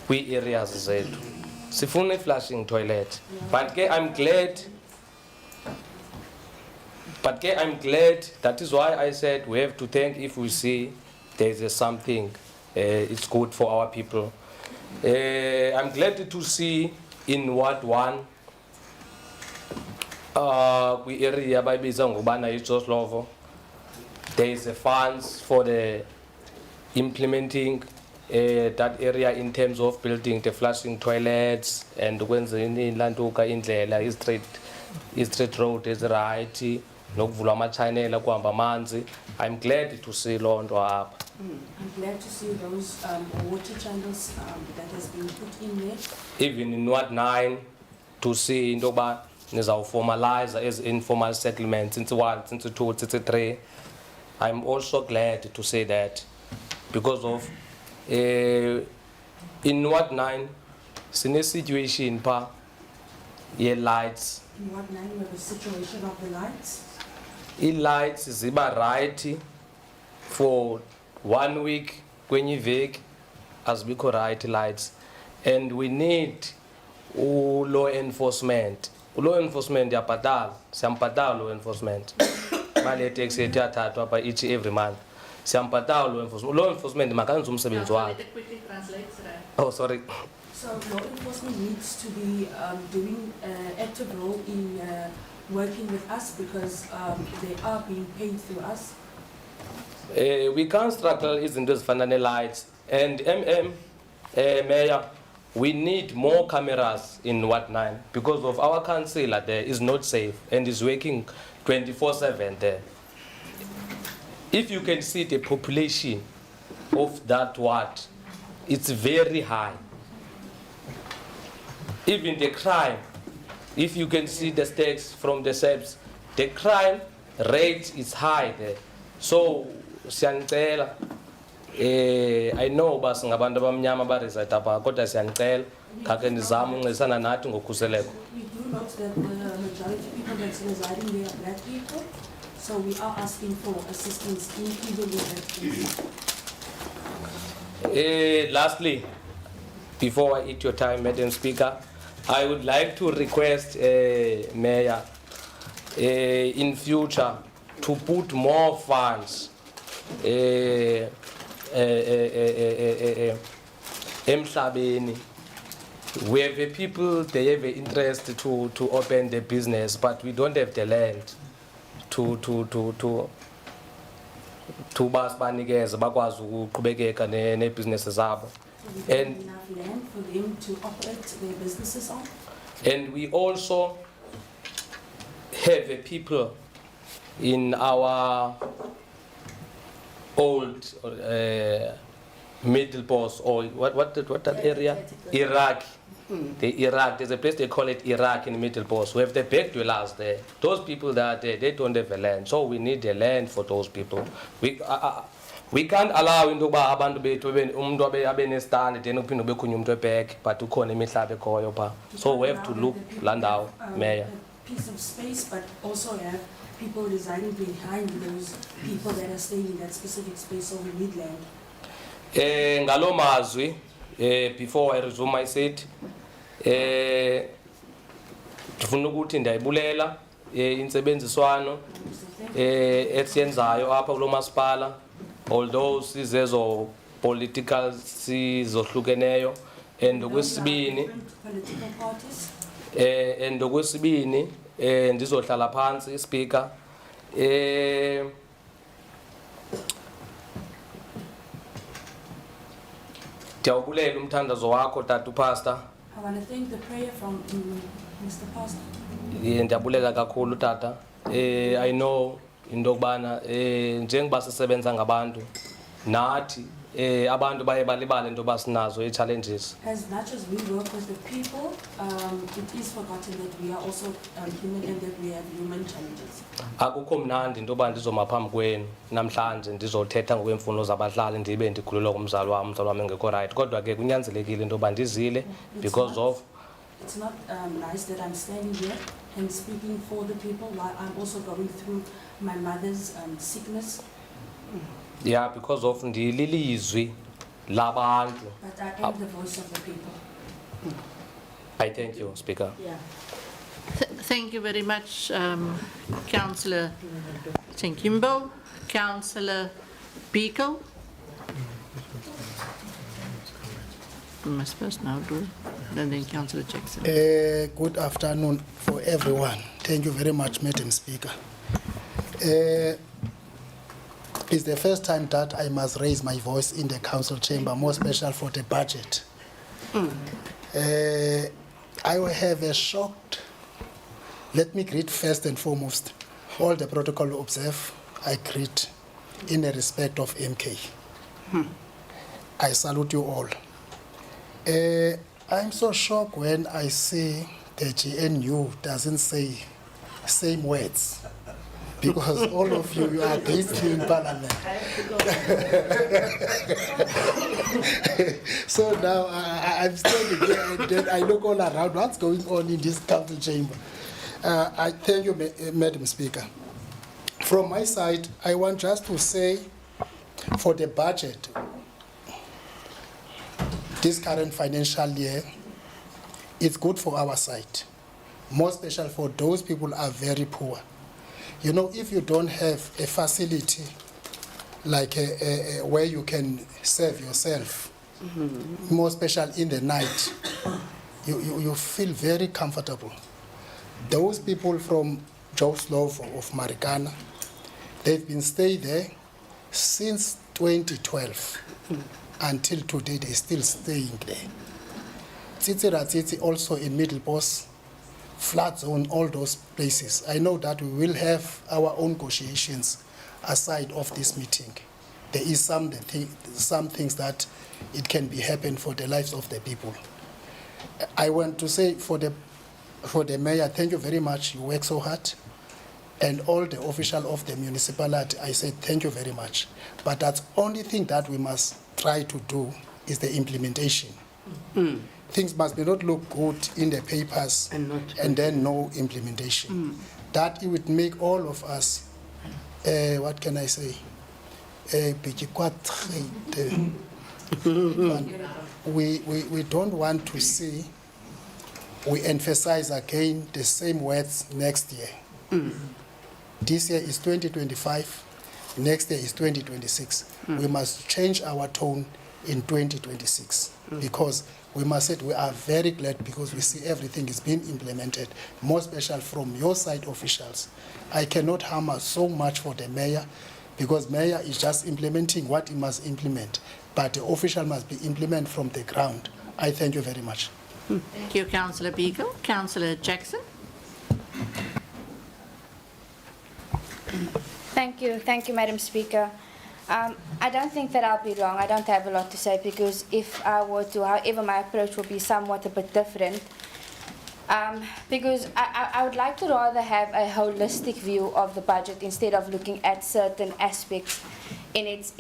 we areas zethu. Sifuna flushing toilet. But I'm glad. That is why I said we have to thank if we see there's something. It's good for our people. I'm glad to see in Ward 1. We area bayibiza ngobana iJoslovo. There is a funds for the implementing that area in terms of building the flushing toilets and ukwenza ilantuka indlela i-street road eziright nokuvulwa ama-channel kuhamba amanzi. I'm glad to see loo nto apha. I'm glad to see those water channels that has been put in there. Even in Ward 9 to see into yokuba nizawuformalize as informal settlements since 1, since 2, since 3. I'm also glad to say that because of in Ward 9 sine situation pa ye lights. In Ward 9 we have a situation of the lights. I-lights ziba right for 1 week kwenye iveki azibikho right lights, and we need law enforcement. Law enforcement yabhatala, siyambhatala law enforcement. Mali yeteksi yethu iyathathwa apha each every month. Siyambhatala law enforcement. Law enforcement makanze umsebenzi wakhe. Oh, sorry. So law enforcement needs to be doing an active role in working with us because they are being paid through us. We can't struggle izinto ezifana ne-lights, and Mayor, we need more cameras in Ward 9 because of our councillor there is not safe and is working 24/7 there. If you can see the population of that ward, it's very high. Even the crime, if you can see the stakes from the SEPs, the crime rate is high there. So siyanicela I know uba singabantu abamnyama abareside apha kodwa siyanicela khake nizame uncedisana nathi ngokhuseleko. We do note that the majority of people that's residing there are black people, so we are asking for assistance in even with that. Lastly, before I eat your time, Madam Speaker, I would like to request Mayor in future to put more funds emhlabeni. We have people, they have an interest to open the business, but we don't have the land to basibanikeze bakwazi ukuqhubekeka ne-businesses zabo. We don't have enough land for them to operate their businesses on. And we also have a people in our old middle post, or what that area? Iraq. The Iraq, there's a place they call it Iraq in Middle Post. We have the back dwellers there. Those people that are there, they don't have a land. So we need the land for those people. We can't allow into ba abantu bethu umuntu abe nestand then uphinde ube khunye umuntu eback but ukhona imihlaba ekhoyo pha. So we have to look landawo, Mayor. A piece of space, but also have people residing behind those people that are staying in that specific space, so we need land. Ngalo mazwi, before I resume my seat, ndifuna ukuthi ndiyayibulela insebenziswano esiyenzayo apha kulo masipala, although sizezo political sizohlukeneyo, and okwesibini ndizohlala phansi speaker ndiyabulela umthandazo wakho tata pastor. I want to thank the prayer from Mr. Pastor. Ndiyabulela kakhulu tata. I know into yokubana njengoba sisebenza ngabantu nathi abantu baye balibale into basinazo challenges. As much as we work with the people, it is forgotten that we are also human and that we have human challenges. Akukho mnandi into yoba ndizoma phambi kwenu namhlanje ndizothetha ngokweemfuno zabahlali ndibe ndikhululwa ngumzali wam engekho right, kodwa ke kunyanzelekile into yoba ndizile because of. It's not nice that I'm standing here and speaking for the people while I'm also going through my mother's sickness. Yeah, because of ndililizwi labantu. But I am the voice of the people. I thank you, Speaker. Yeah. Thank you very much, Councillor Chinkimbo. Councillor Biko. We must first now do, and then Councillor Jackson. Good afternoon for everyone. Thank you very much, Madam Speaker. It's the first time that I must raise my voice in the council chamber, more special for the budget. I will have a shocked. Let me greet first and foremost all the protocol observe. I greet in the respect of MK. I salute you all. I'm so shocked when I see the GNU doesn't say same words. Because all of you are against me in Parliament. So now I'm standing here and then I look all around what's going on in this council chamber. I thank you, Madam Speaker. From my side, I want just to say for the budget, this current financial year, it's good for our side. More special for those people who are very poor. You know, if you don't have a facility like where you can serve yourself, more special in the night, you feel very comfortable. Those people from Joslov of Marikana, they've been staying there since 2012 until today. They're still staying there. Tsitsi also in Middle Post, flood zone, all those places. I know that we will have our own negotiations aside of this meeting. There is some things that it can be happen for the lives of the people. I want to say for the mayor, thank you very much. You work so hard. and all the officials of the municipality, I say thank you very much. But that's only thing that we must try to do is the implementation. Things must be not look good in the papers and then no implementation. That it would make all of us, what can I say, we don't want to see, we emphasize again the same words next year. This year is 2025, next year is 2026. We must change our tone in 2026 because we must say we are very glad because we see everything is being implemented, more special from your side officials. I cannot hammer so much for the mayor because mayor is just implementing what he must implement, but the official must be implemented from the ground. I thank you very much. Thank you, Councillor Beagle. Councillor Jackson. Thank you, Madam Speaker. I don't think that I'll be wrong. I don't have a lot to say because if I were to, however, my approach will be somewhat a bit different. Because I would like to rather have a holistic view of the budget instead of looking at certain aspects in its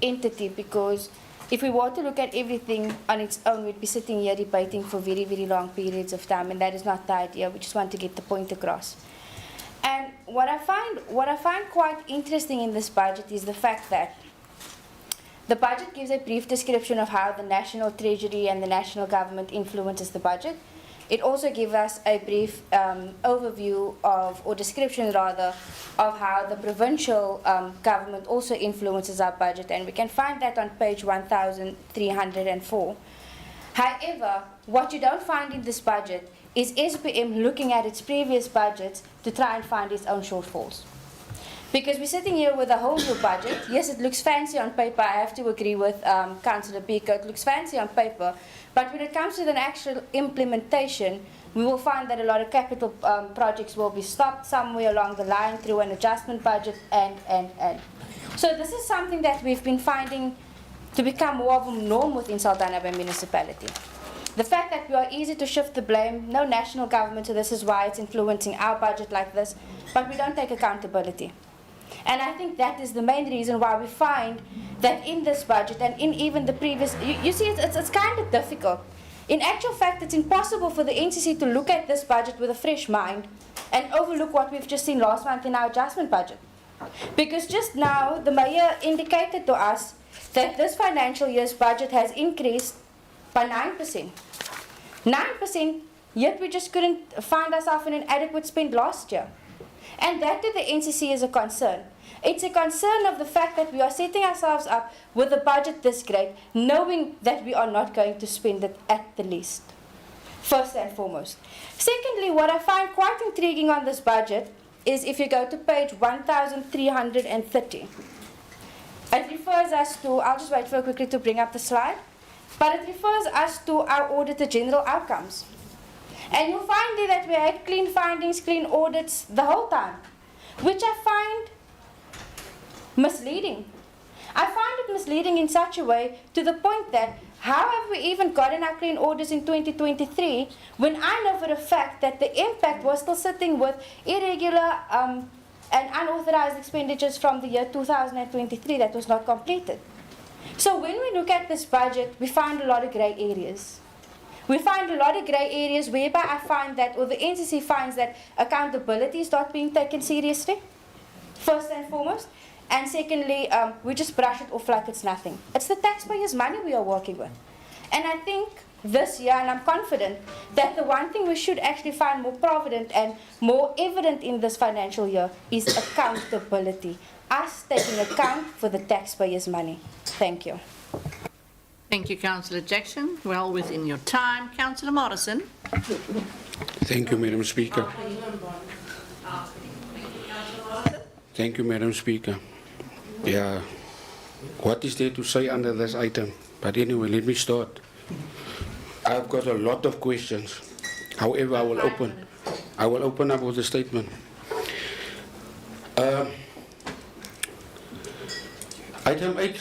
entity. Because if we were to look at everything on its own, we'd be sitting here debating for very, very long periods of time, and that is not the idea. We just want to get the point across. And what I find quite interesting in this budget is the fact that the budget gives a brief description of how the National Treasury and the national government influences the budget. It also gives us a brief overview of, or description rather, of how the provincial government also influences our budget, and we can find that on page 1304. However, what you don't find in this budget is SBM looking at its previous budgets to try and find its own shortfalls. Because we're sitting here with a whole new budget. Yes, it looks fancy on paper. I have to agree with Councillor Beaker. It looks fancy on paper. But when it comes to the actual implementation, we will find that a lot of capital projects will be stopped somewhere along the line through an adjustment budget and. So this is something that we've been finding to become more of a norm within Saldanha Municipality. The fact that we are easy to shift the blame, no national government, so this is why it's influencing our budget like this, but we don't take accountability. And I think that is the main reason why we find that in this budget and in even the previous, you see it's kind of difficult. In actual fact, it's impossible for the NCC to look at this budget with a fresh mind and overlook what we've just seen last month in our adjustment budget. Because just now, the mayor indicated to us that this financial year's budget has increased by 9%. 9%, yet we just couldn't find ourselves in an adequate spend last year. And that to the NCC is a concern. It's a concern of the fact that we are setting ourselves up with a budget this great, knowing that we are not going to spend it at the least, first and foremost. Secondly, what I find quite intriguing on this budget is if you go to page 1330. It refers us to, I'll just wait for quickly to bring up the slide, but it refers us to our Auditor General outcomes. And you'll find there that we had clean findings, clean audits the whole time, which I find misleading. I find it misleading in such a way to the point that how have we even gotten our clean audits in 2023 when I know for a fact that the impact was still sitting with irregular and unauthorized expenditures from the year 2023 that was not completed. So when we look at this budget, we find a lot of grey areas. We find a lot of grey areas whereby I find that, or the NCC finds that accountability is not being taken seriously, first and foremost. And secondly, we just brush it off like it's nothing. It's the taxpayers' money we are working with. And I think this year, and I'm confident, that the one thing we should actually find more provident and more evident in this financial year is accountability. Us taking account for the taxpayers' money. Thank you. Thank you, Councillor Jackson. Well within your time. Councillor Morrison. Thank you, Madam Speaker. Thank you, Madam Speaker. Yeah, what is there to say under this item? But anyway, let me start. I've got a lot of questions. However, I will open up with a statement. Item 8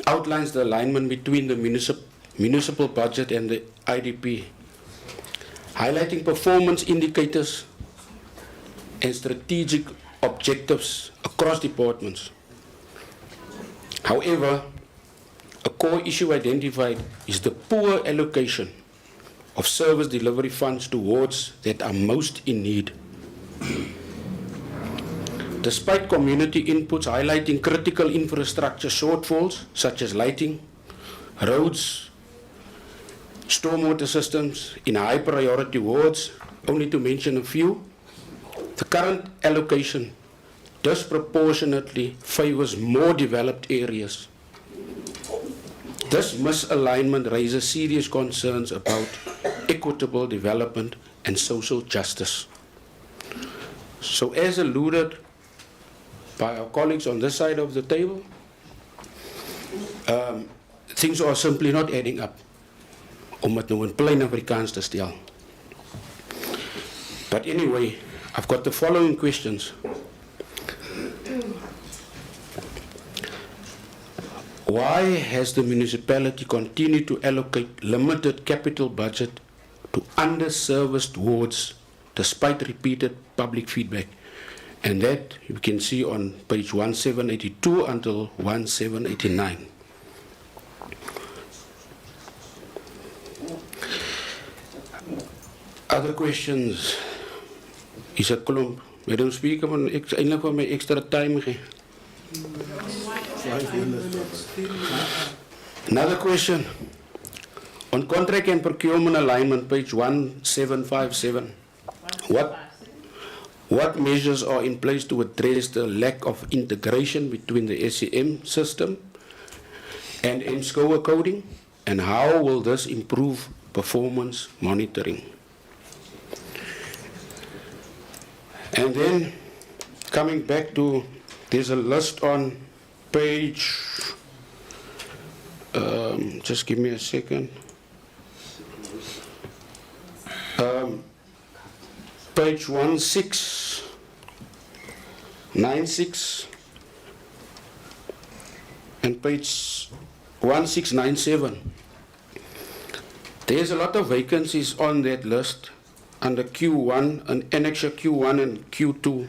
outlines the alignment between the municipal budget and the IDP, highlighting performance indicators and strategic objectives across departments. However, a core issue identified is the poor allocation of service delivery funds to wards that are most in need. Despite community inputs highlighting critical infrastructure shortfalls such as lighting, roads, stormwater systems in high priority wards, only to mention a few, the current allocation disproportionately favors more developed areas. This misalignment raises serious concerns about equitable development and social justice. So as alluded by our colleagues on this side of the table, things are simply not adding up, om het nou in plain Afrikaans te stel. But anyway, I've got the following questions. Why has the municipality continued to allocate limited capital budget to underserviced wards despite repeated public feedback? And that you can see on page 1782 until 1789. Other questions? Is a klomp. Madam Speaker, ek eintlik vir my extra time gee. Another question. On contract and procurement alignment, page 1757. What measures are in place to address the lack of integration between the SCM system and MSCOA coding, and how will this improve performance monitoring? And then coming back to, there's a list on page, just give me a second. Page 1696 and page 1697. There's a lot of vacancies on that list under Q1 and Annexure Q1 and Q2.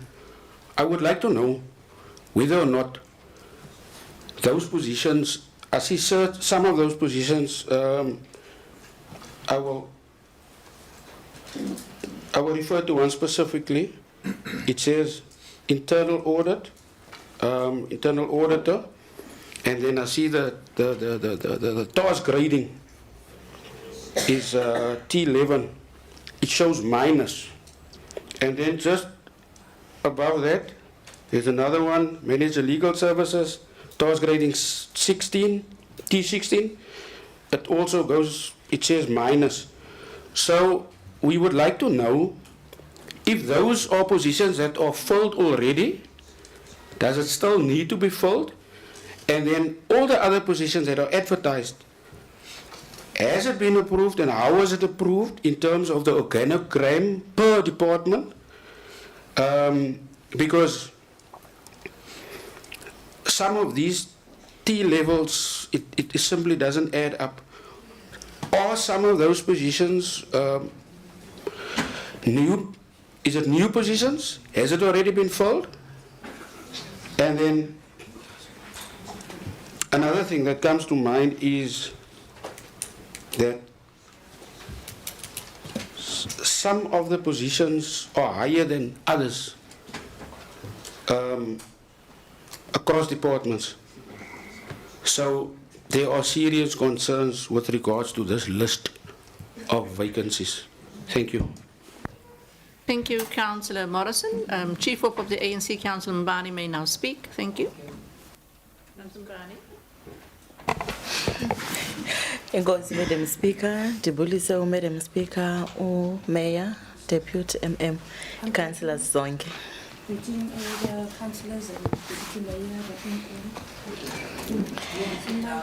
I would like to know whether or not those positions, I see some of those positions, I will refer to one specifically. It says internal audit, internal auditor, and then I see the task grading is T11. It shows minus, and then just above that there's another one, manager legal services, task grading 16, T16. It also goes, it says minus. So we would like to know if those are positions that are filled already, does it still need to be filled? And then all the other positions that are advertised, has it been approved and how was it approved in terms of the organogram per department? Because some of these T levels, it simply doesn't add up. Are some of those positions new? Is it new positions? Has it already been filled? And then another thing that comes to mind is that some of the positions are higher than others across departments. So there are serious concerns with regards to this list of vacancies. Thank you. Thank you, Councillor Morrison. Chief Whip of the ANC, Councillor Mbani, may now speak. Thank you. Councillor Mbani. Enkosi, Madam Speaker, Dibulisa, Madam Speaker, Mayor, Deputy MM, Councillors zonke. Greeting all the councillors and Deputy Mayor.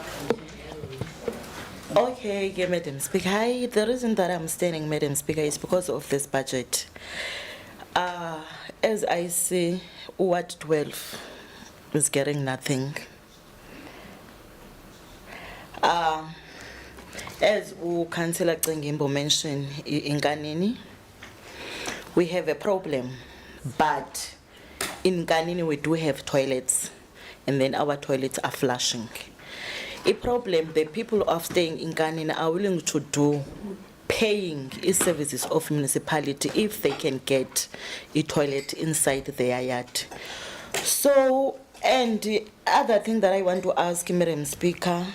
Okay, yeah, Madam Speaker. Hi, the reason that I'm standing, Madam Speaker, is because of this budget. As I see, Ward 12 is getting nothing. As Councillor Cengimbo mentioned in Ganini, we have a problem But in Kanini we do have toilets, and then our toilets are flushing. A problem, the people of staying in Kanini are willing to do paying services of municipality if they can get a toilet inside their yard. So, and the other thing that I want to ask, Madam Speaker,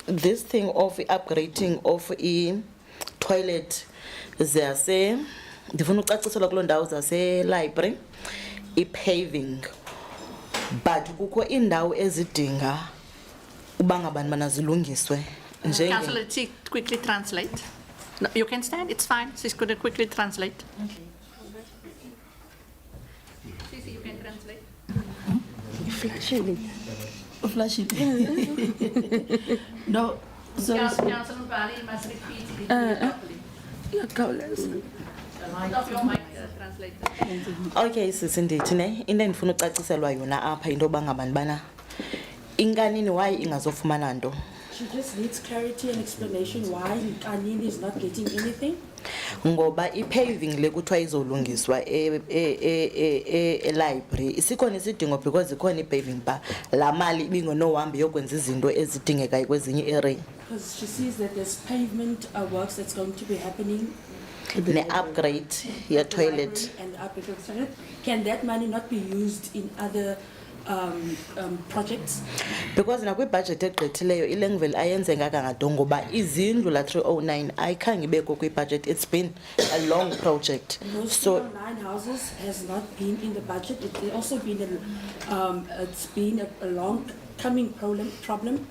this thing of upgrading of a toilet, zase, ndifuna ucaciselwa kuloo ndawo zase library, i-paving, but kukho indawo ezidinga uba ngabantwana zilungiswe. Councillor T, quickly translate. No, you can stand, it's fine. She's going to quickly translate. Sisi, you can translate. Flashing. No, sorry. Councillor Mbali, you must repeat it properly. Off your mic, translator. Okay, sisindithi ne into endifuna ucaciselwa yona apha into yoba ngabantwana inkanini why ingazofumana nto. She just needs clarity and explanation why Kanini is not getting anything. Ngoba i-paving le kuthiwa izolungiswa e-library isikhona isidingo because ikhona i-paving bar laa mali ibingonohambe yokwenza izinto ezidingekayo kwezinye area. Because she sees that there's pavement works that's going to be happening. Ne-upgrade your toilet. And upgrade of the toilet. Can that money not be used in other projects? Because nakwi-budget egqithileyo ilengveli ayenzenganga ngado ngoba izindlu la 309 ayikhange ibekho kwi-budget. It's been a long project. Those So 9 houses has not been in the budget. It's also been it's been a long coming problem.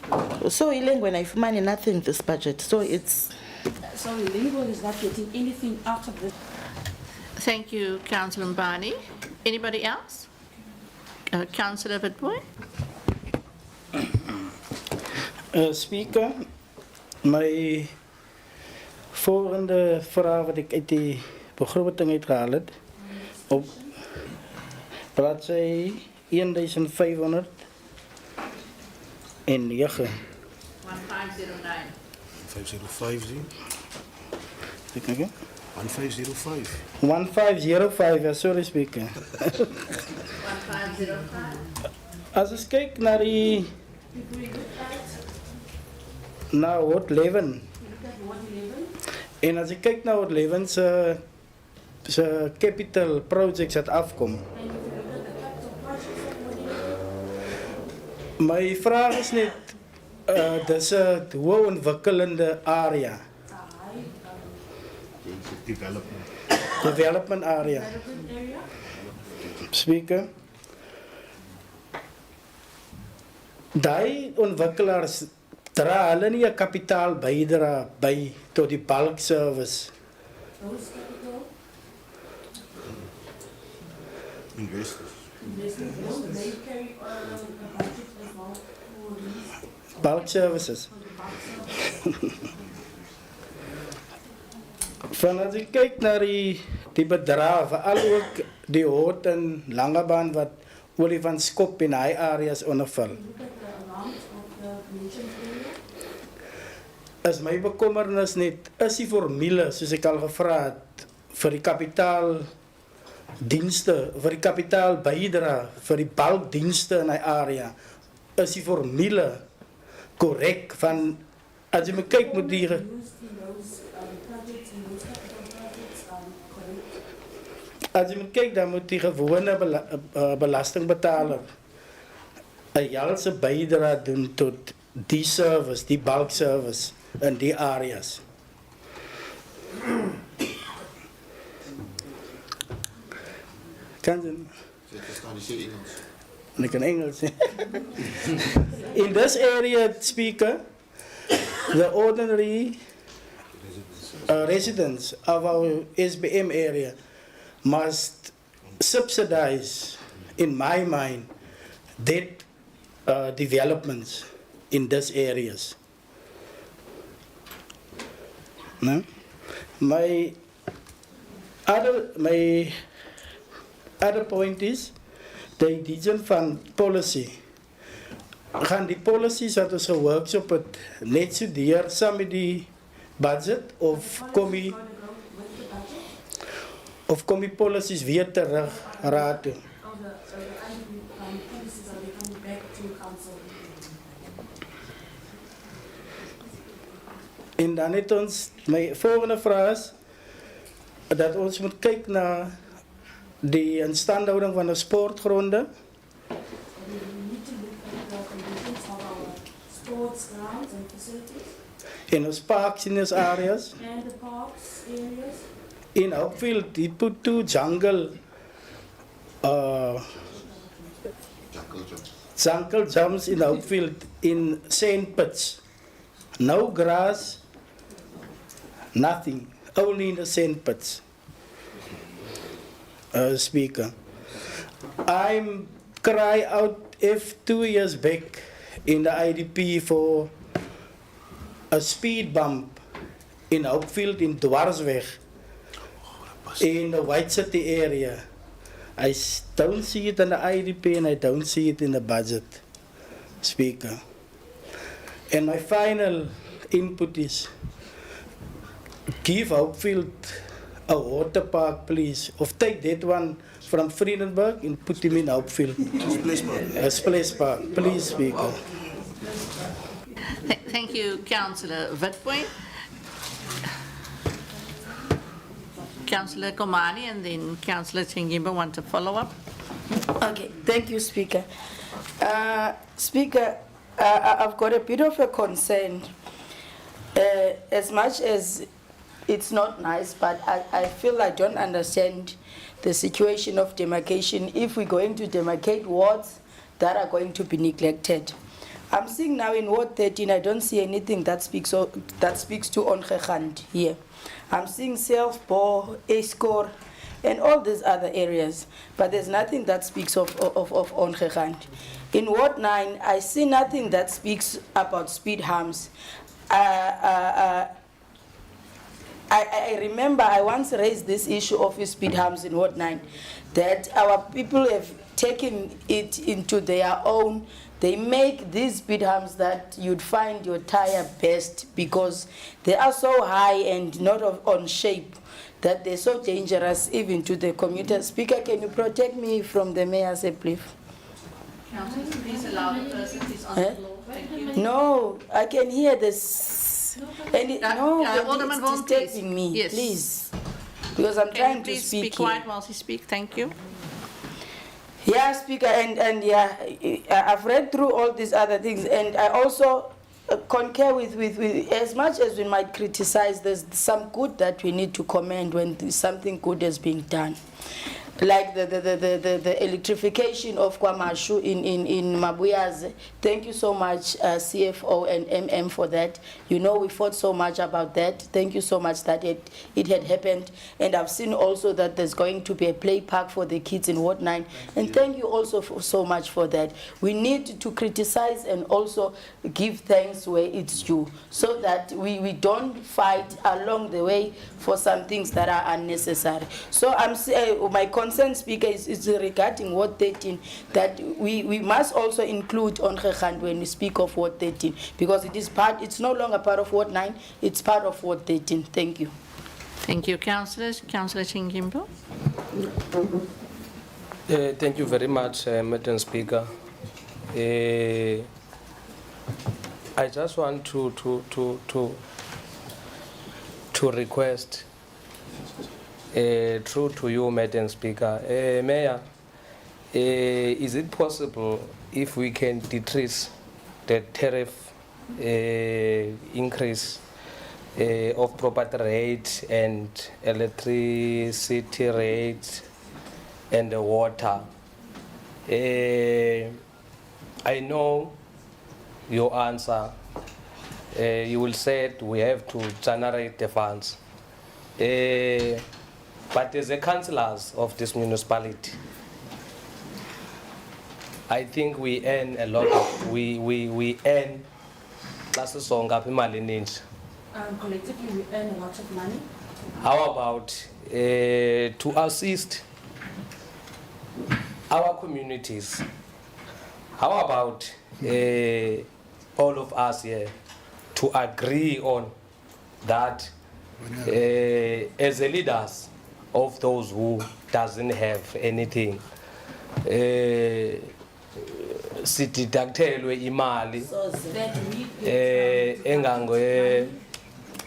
so ilengweni ayifumani nothing this budget. So it's So Lingual is not getting anything out of this. Thank you, Councillor Mbani. Anybody else? Councillor Witbooi? Speaker, my volgende vraag wat ik uit die begroting uitgehaal het, op bladzij 1509. 1509. 505, zie. Kijk even. 1505. 1505, ja, sorry Speaker. 1505. Als ik kijk naar die Ward 11. En als ik kijk naar Ward 11 se capital projects dat afkomt. Mijn vraag is net, dat is een hoe ontwikkelende area. Development area. Speaker. Die ontwikkelaars dra hulle nie 'n kapitaal bydra by tot die bulk service. Investors. Bulk services. Van as ek kyk na die bedrae, veral ook die Hout en Langebaan wat olifantskop in hy areas onderval. As my bekommernis net is die formule soos ek al gevra het vir die kapitaaldienste, vir die kapitaalbydra vir die bulkdienste in hy area, is die formule korrek van as jy kyk moet die as jy kyk dan moet die gewone belastingbetaler 'n jaarlikse bydra doen tot die service, die bulk service in die areas. Kan jy? Ik kan Engels. In this area, Speaker, the ordinary residents of our SBM area must subsidize, in my mind, that developments in these areas. No? My other point is the Indigen Fund policy. Gaan die policies wat ons geworkshop het net so deur saam met die budget of kom die Of kom die policies weer terug raad toe? En dan het ons, my volgende vraag is, dat ons moet kijken naar die instandhouding van de sportgronden. Sports grounds and facilities. In ons parks in ons areas. And the parks areas. In outfield, he put 2 jungle jumps in outfield in sand pits. No grass, nothing, only in the sand pits. Speaker, I'm cry out if 2 years back in the IDP for a speed bump in outfield in Dwarsweg in the White City area. I don't see it in the IDP and I don't see it in the budget, Speaker. And my final input is, give outfield a water park, please. Or take that one from Vredenburg and put him in outfield. A splash park, please, Speaker. Thank you, Councillor Witbooi. Councillor Komani and then Councillor Chingimba want to follow up. Okay, thank you, Speaker. Speaker, I've got a bit of a concern. As much as it's not nice, but I feel I don't understand the situation of demarcation if we're going to demarcate wards that are going to be neglected. I'm seeing now in Ward 13, I don't see anything that speaks to Ongeghand here. I'm seeing Self-Bo, Escor, and all these other areas, but there's nothing that speaks of Ongeghand. In Ward 9, I see nothing that speaks about speed harms. I remember I once raised this issue of speed harms in Ward 9, that our people have taken it into their own. They make these speed humps that you'd find your tire best because they are so high and not on shape that they're so dangerous even to the commuters. Speaker, can you protect me from the mayor's please? Councillor, please allow the person who's on the floor. Thank you. No, I can hear this. And Alderman it's Vaughan, disturbing me, Yes. please. Because I'm Can trying you to please speak be quiet whilst you speak? Thank you. Yeah, Speaker, and yeah, I've read through all these other things, and I also concur with as much as we might criticize, there's some good that we need to commend when something good is being done. Like the electrification of Kwamashu in Mabuyaze. Thank you so much, CFO and MM, for that. You know, we fought so much about that. Thank you so much that it had happened. And I've seen also that there's going to be a play park for the kids in Ward 9. And thank you also so much for that. We need to criticize and also give thanks where it's due, so that we don't fight along the way for some things that are unnecessary. So my concern, Speaker, is regarding Ward 13, that we must also include Ongeghand when we speak of Ward 13, because it's no longer part of Ward 9, it's part of Ward 13. Thank you. Thank you, councillors. Councillor Chingimbo. Thank you very much, Madam Speaker. I just want to request, through to you, Madam Speaker. Mayor, is it possible if we can decrease the tariff increase of property rate and electricity rate and the water? I know your answer. You will say we have to generate the funds. But as a councillors of this municipality, I think we earn a lot of, we earn Collectively, we earn a lot of money. How about to assist our communities? How about all of us here to agree on that as a leaders, of those who doesn't have anything. Sideductelwe imali engange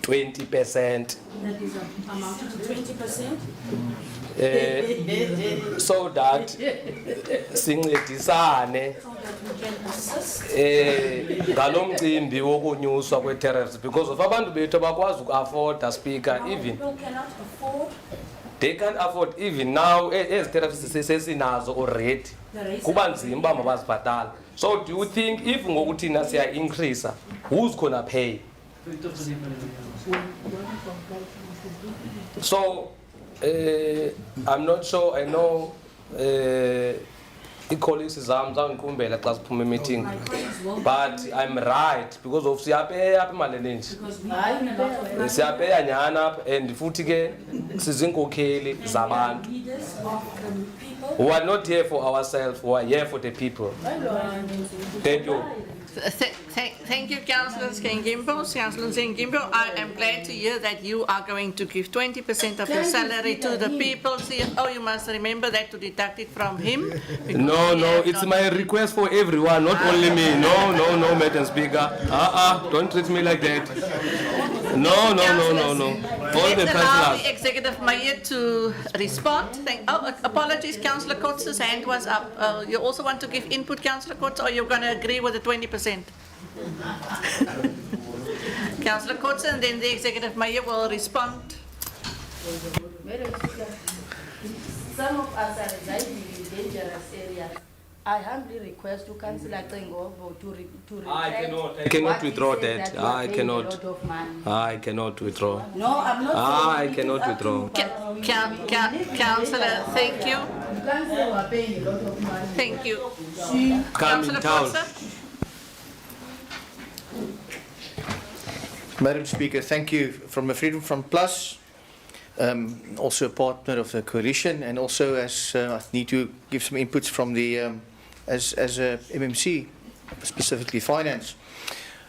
20%. That is amounted to 20%. So that sincedisane ngalo mcimbi wokunyuswa kwe-tariffs, because of abantu bethu abakwazi uku-afforda, speaker, even People cannot afford. they can't afford even now. Ezi tariffs sesinazo already, kuba nzima uba mabazibhatala. So do you think if ngoku thina siya increase, who's gonna pay? So I'm not sure. I know colleagues zangiqumbela xa siphuma emeeting, but I'm right because of siyapeya apha emalini nje, siyapeya nyhani apha, and futhi ke siziinkokheli zabantu who are not here for ourselves, who are here for the people. Thank you. Thank you, Councillor Ngimbo. Councillor Ngimbo, I am glad to hear that you are going to give 20% of your salary to the people. CFO, you must remember that to deduct it from him. No, it's my request for everyone, not only me. No, Madam Speaker. Don't treat me like that. No. All the Let's allow councillors. the Executive Mayor to respond. Apologies, Councillor Coates' hand was up. You also want to give input, Councillor Coates, or you're going to agree with the 20%? Councillor Coates, and then the Executive Mayor will respond. Madam Speaker, some of us are residing in dangerous areas. I humbly request to Councillor Tengobo to I cannot withdraw that. I cannot withdraw. No, I'm not I cannot withdraw. Councillor, thank you. Councillor are paying a lot of money. Thank you. Come in Councillor town. Coates. Madam Speaker, thank you. From the Freedom Front Plus, also a partner of the coalition, and also as I need to give some inputs from the as a MMC, specifically finance.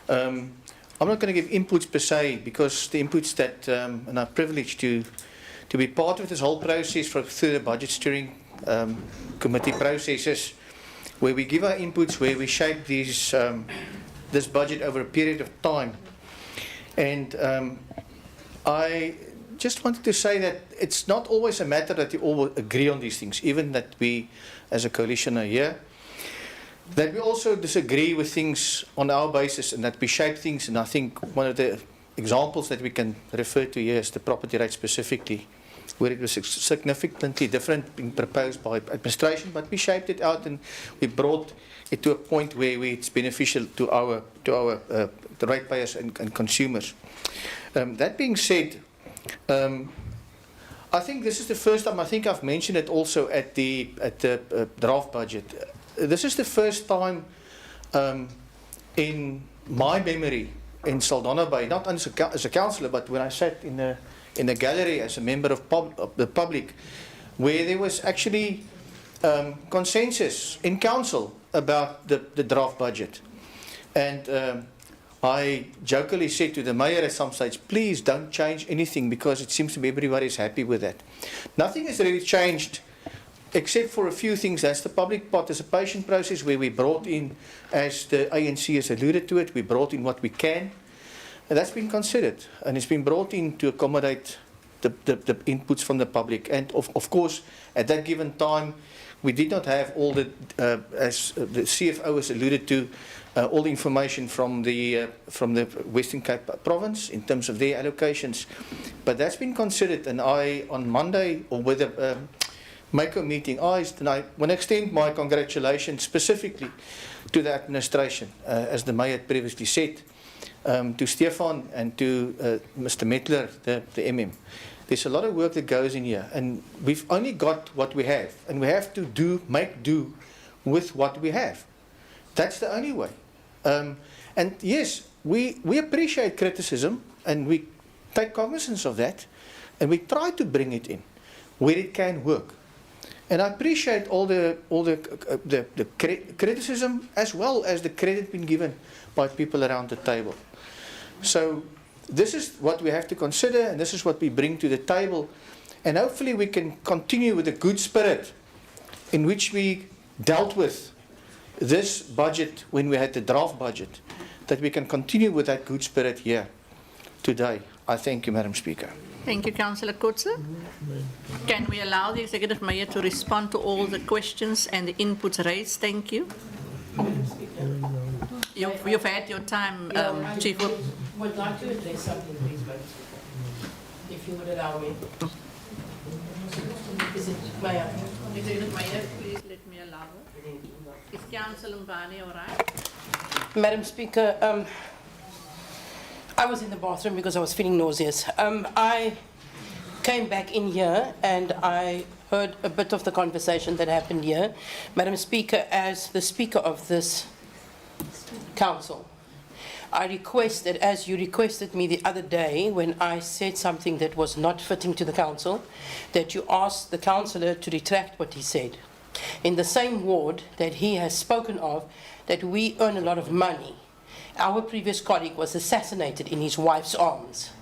I'm not going to give inputs per se, because the inputs that and I'm privileged to be part of this whole process through the budget steering committee processes, where we give our inputs, where we shape these this budget over a period of time. And I just wanted to say that it's not always a matter that you all agree on these things, even that we as a coalition are here, that we also disagree with things on our basis and that we shape things. And I think one of the examples that we can refer to here is the property rate specifically, where it was significantly different being proposed by administration, but we shaped it out and we brought it to a point where it's beneficial to our the ratepayers and consumers. That being said, I think this is the first time, I think I've mentioned it also at the draft budget. This is the first time in my memory in Saldanha Bay, not as a councillor, but when I sat in the gallery as a member of the public, where there was actually consensus in council about the draft budget. And I jokingly said to the mayor at some stage, please don't change anything, because it seems to be everybody's happy with that. Nothing has really changed except for a few things. That's the public participation process, where we brought in, as the ANC has alluded to it, we brought in what we can. And that's been considered, and it's been brought in to accommodate the inputs from the public. And of course, at that given time, we did not have all the, as the CFO has alluded to, all the information from the Western Cape province in terms of their allocations. But that's been considered, and I, on Monday, or with the MACO meeting, I want to extend my congratulations specifically to the administration, as the mayor had previously said, to Stefan and to Mr. Metler, the MM. There's a lot of work that goes in here, and we've only got what we have, and we have to make do with what we have. That's the only way. And yes, we appreciate criticism, and we take cognizance of that, and we try to bring it in where it can work. And I appreciate all the criticism, as well as the credit being given by people around the table. So this is what we have to consider, and this is what we bring to the table. And hopefully we can continue with the good spirit in which we dealt with this budget when we had the draft budget, that we can continue with that good spirit here today. I thank you, Madam Speaker. Thank you, Councillor Kotze. Can we allow the Executive Mayor to respond to all the questions and the inputs raised? Thank you. You've had your time, Chief Whip. I would like to address something, please, ma'am, if you would allow me. Is it Mayor? Executive Mayor, please let me allow it. Is Councillor Mbane all right? Madam Speaker, I was in the bathroom because I was feeling nauseous. I came back in here and I heard a bit of the conversation that happened here. Madam Speaker, as the Speaker of this Council, I requested, as you requested me the other day when I said something that was not fitting to the Council, that you asked the Councillor to retract what he said. In the same ward that he has spoken of, that we earn a lot of money. Our previous colleague was assassinated in his wife's arms.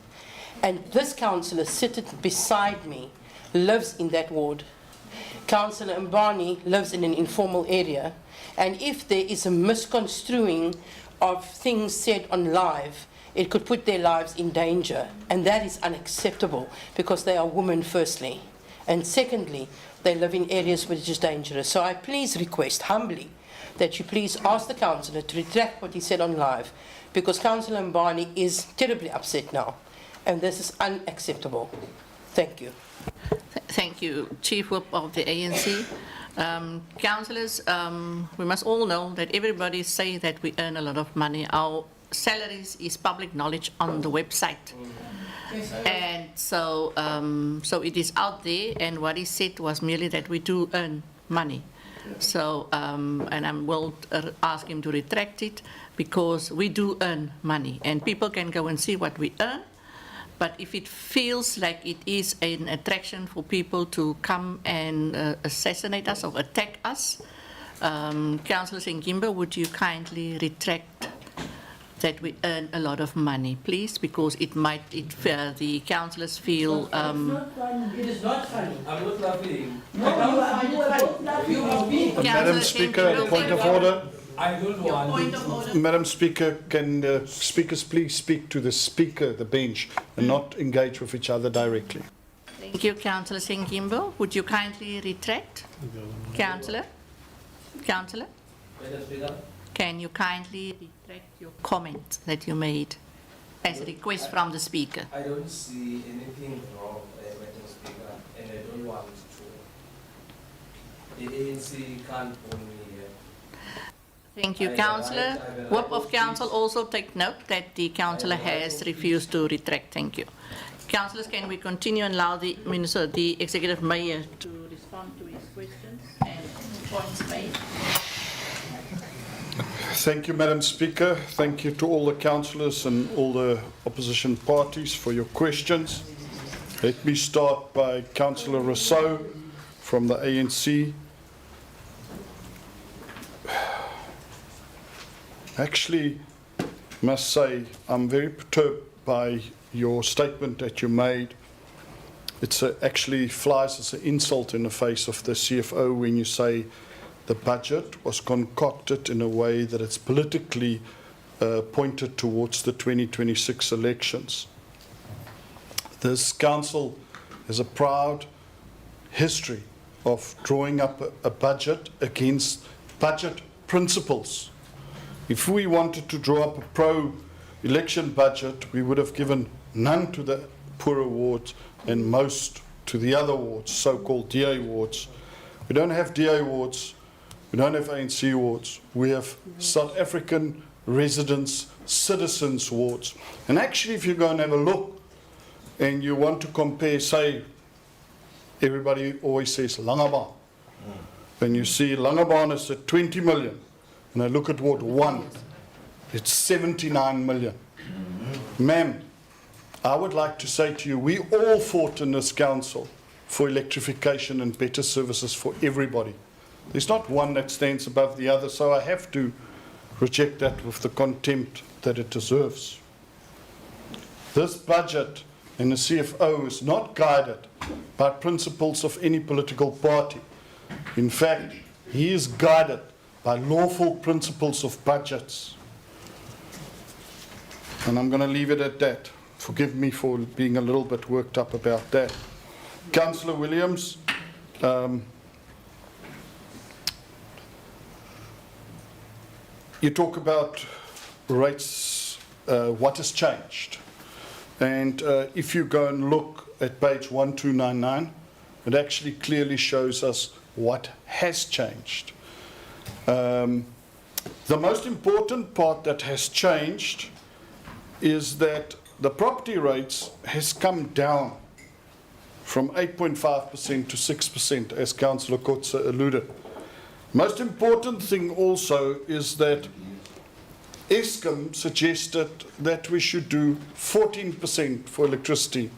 And this councillor sitting beside me lives in that ward. Councillor Mbani lives in an informal area. And if there is a misconstruing of things said on live, it could put their lives in danger. And that is unacceptable because they are women, firstly. And secondly, they live in areas which is dangerous. So I please request humbly that you please ask the councillor to retract what he said on live, because Councillor Mbani is terribly upset now, and this is unacceptable. Thank you. Thank you, Chief Whip of the ANC. Councillors, we must all know that everybody say that we earn a lot of money. Our salaries is public knowledge on the website. And so, so it is out there, and what he said was merely that we do earn money. So, and I will ask him to retract it, because we do earn money and people can go and see what we earn. But if it feels like it is an attraction for people to come and assassinate us or attack us, Councillor Sengimba, would you kindly retract that we earn a lot of money, please, because it might, the councillors feel... It is not funny. I'm not laughing. Madam Speaker, point of order. I don't want point of order. Madam Speaker, can the speakers please speak to the speaker, the bench, and not engage with each other directly? Thank you, Councillor Sengimba. Would you kindly retract? Councillor? Councillor? Can you kindly retract your comment that you made as a request from the Speaker? I don't see anything wrong, Madam Speaker, and I don't want to. The ANC can't own me here. Thank you, Councillor. Whip of Council also take note that the Councillor has refused to retract. Thank you. Councillors, can we continue and allow the Minister, the Executive Mayor to respond to his questions and points made? Thank you, Madam Speaker. Thank you to all the councillors and all the opposition parties for your questions. Let me start by Councillor Rousseau from the ANC. Actually, must say I'm very perturbed by your statement that you made. It actually flies as an insult in the face of the CFO when you say the budget was concocted in a way that it's politically pointed towards the 2026 elections. This council has a proud history of drawing up a budget against budget principles. If we wanted to draw up a pro-election budget, we would have given none to the poorer wards and most to the other wards, so-called DA wards. We don't have DA wards. We don't have ANC wards. We have South African residents, citizens wards. And actually, if you go and have a look and you want to compare, say, everybody always says Langabaan. When you see Langabaan is at 20 million, and I look at Ward 1, it's 79 million. Ma'am, I would like to say to you, we all fought in this council for electrification and better services for everybody. There's not one that stands above the other, so I have to reject that with the contempt that it deserves. This budget and the CFO is not guided by principles of any political party. In fact, he is guided by lawful principles of budgets. And I'm going to leave it at that. Forgive me for being a little bit worked up about that. Councillor Williams, you talk about rates, what has changed. And if you go and look at page 1299, it actually clearly shows us what has changed. The most important part that has changed is that the property rates has come down from 8.5% to 6%, as Councillor Kotze alluded. Most important thing also is that Eskom suggested that we should do 14% for electricity.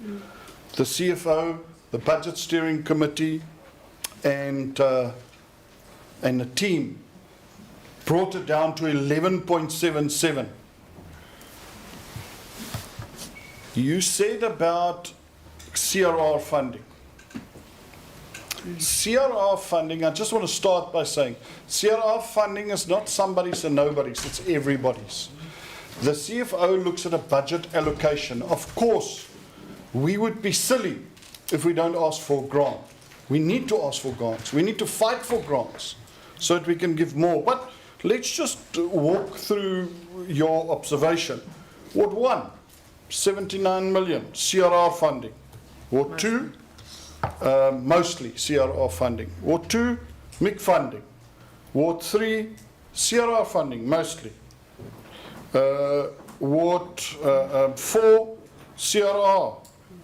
The CFO, the Budget Steering Committee, and the team brought it down to 11.77. You said about CRR funding. CRR funding, I just want to start by saying, CRR funding is not somebody's and nobody's, it's everybody's. The CFO looks at a budget allocation. Of course, we would be silly if we don't ask for a grant. We need to ask for grants. We need to fight for grants so that we can give more. But let's just walk through your observation. Ward 1, 79 million CRR funding. Ward 2, mostly CRR funding. Ward 2, MIC funding. Ward 3, CRR funding, mostly. Ward 4, CRR.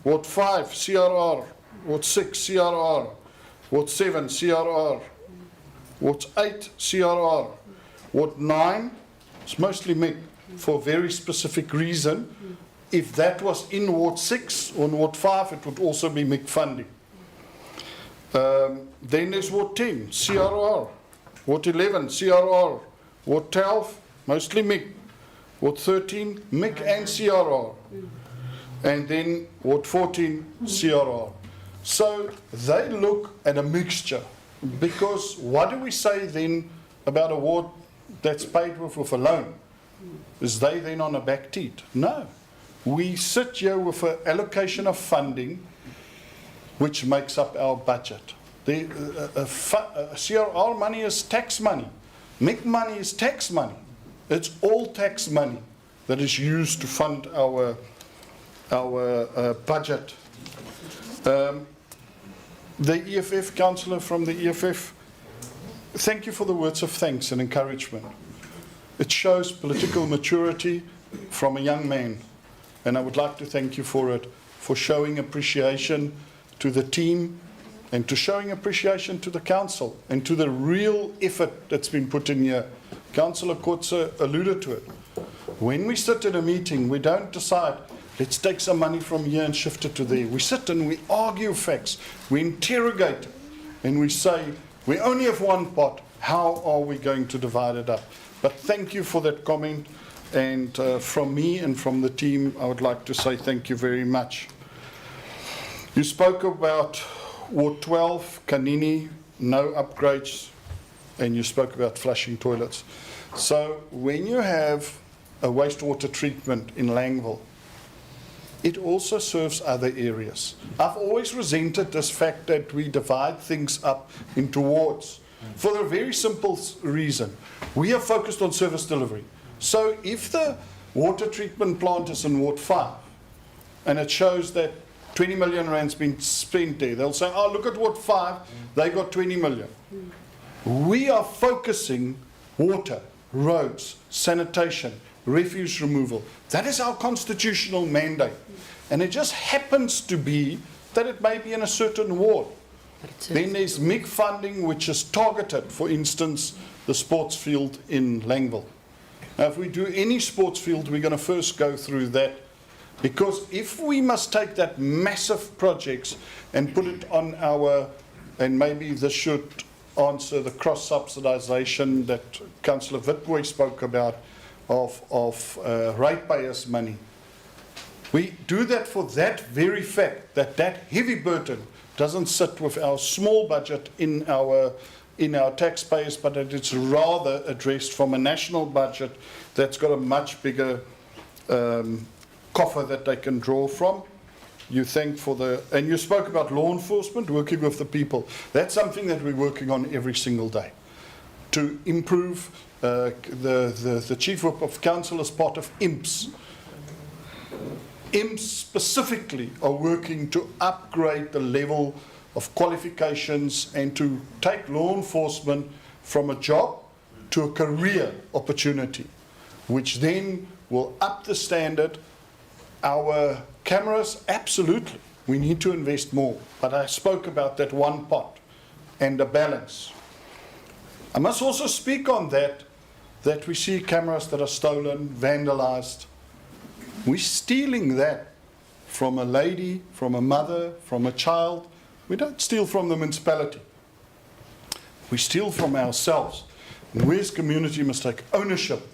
Ward 5, CRR. Ward 6, CRR. Ward 7, CRR. Ward 8, CRR. Ward 9, it's mostly MIC for a very specific reason. If that was in Ward 6 or in Ward 5, it would also be MIC funding. Then there's Ward 10, CRR. Ward 11, CRR. Ward 12, mostly MIC. Ward 13, MIC and CRR. And then Ward 14, CRR. So they look at a mixture, because what do we say then about a ward that's paid with a loan? Is they then on a back teat? No. We sit here with an allocation of funding which makes up our budget. The CRR money is tax money. MIC money is tax money. It's all tax money that is used to fund our budget. The EFF, councillor from the EFF, thank you for the words of thanks and encouragement. It shows political maturity from a young man, and I would like to thank you for it, for showing appreciation to the team and to showing appreciation to the council and to the real effort that's been put in here. Councillor Kotze alluded to it. When we sit in a meeting, we don't decide, let's take some money from here and shift it to there. We sit and we argue facts, we interrogate it, and we say, we only have one pot, how are we going to divide it up? But thank you for that comment, and from me and from the team, I would like to say thank you very much. You spoke about Ward 12, Kanini, no upgrades, and you spoke about flushing toilets. So when you have a wastewater treatment in Langville, it also serves other areas. I've always resented this fact that we divide things up into wards for the very simple reason. We are focused on service delivery. So if the water treatment plant is in Ward 5 and it shows that 20 million rand's been spent there, they'll say, oh, look at Ward 5, they got 20 million. We are focusing water, roads, sanitation, refuse removal. That is our constitutional mandate. And it just happens to be that it may be in a certain ward. Then there's MIC funding, which is targeted, for instance, the sports field in Langville. Now, if we do any sports field, we're going to first go through that, because if we must take that massive projects and put it on our, and maybe this should answer the cross-subsidization that Councillor Witbooi spoke about, of ratepayers' money. We do that for that very fact, that heavy burden doesn't sit with our small budget in our taxpayers, but that it's rather addressed from a national budget that's got a much bigger coffer that they can draw from. You thank for and you spoke about law enforcement, working with the people. That's something that we're working on every single day to improve. The Chief Whip of Council is part of IMPS. IMPS specifically are working to upgrade the level of qualifications and to take law enforcement from a job to a career opportunity, which then will up the standard. Our cameras, absolutely, we need to invest more. But I spoke about that one pot and the balance. I must also speak on that we see cameras that are stolen, vandalized. We're stealing that from a lady, from a mother, from a child. We don't steal from the municipality. We steal from ourselves. And we as community must take ownership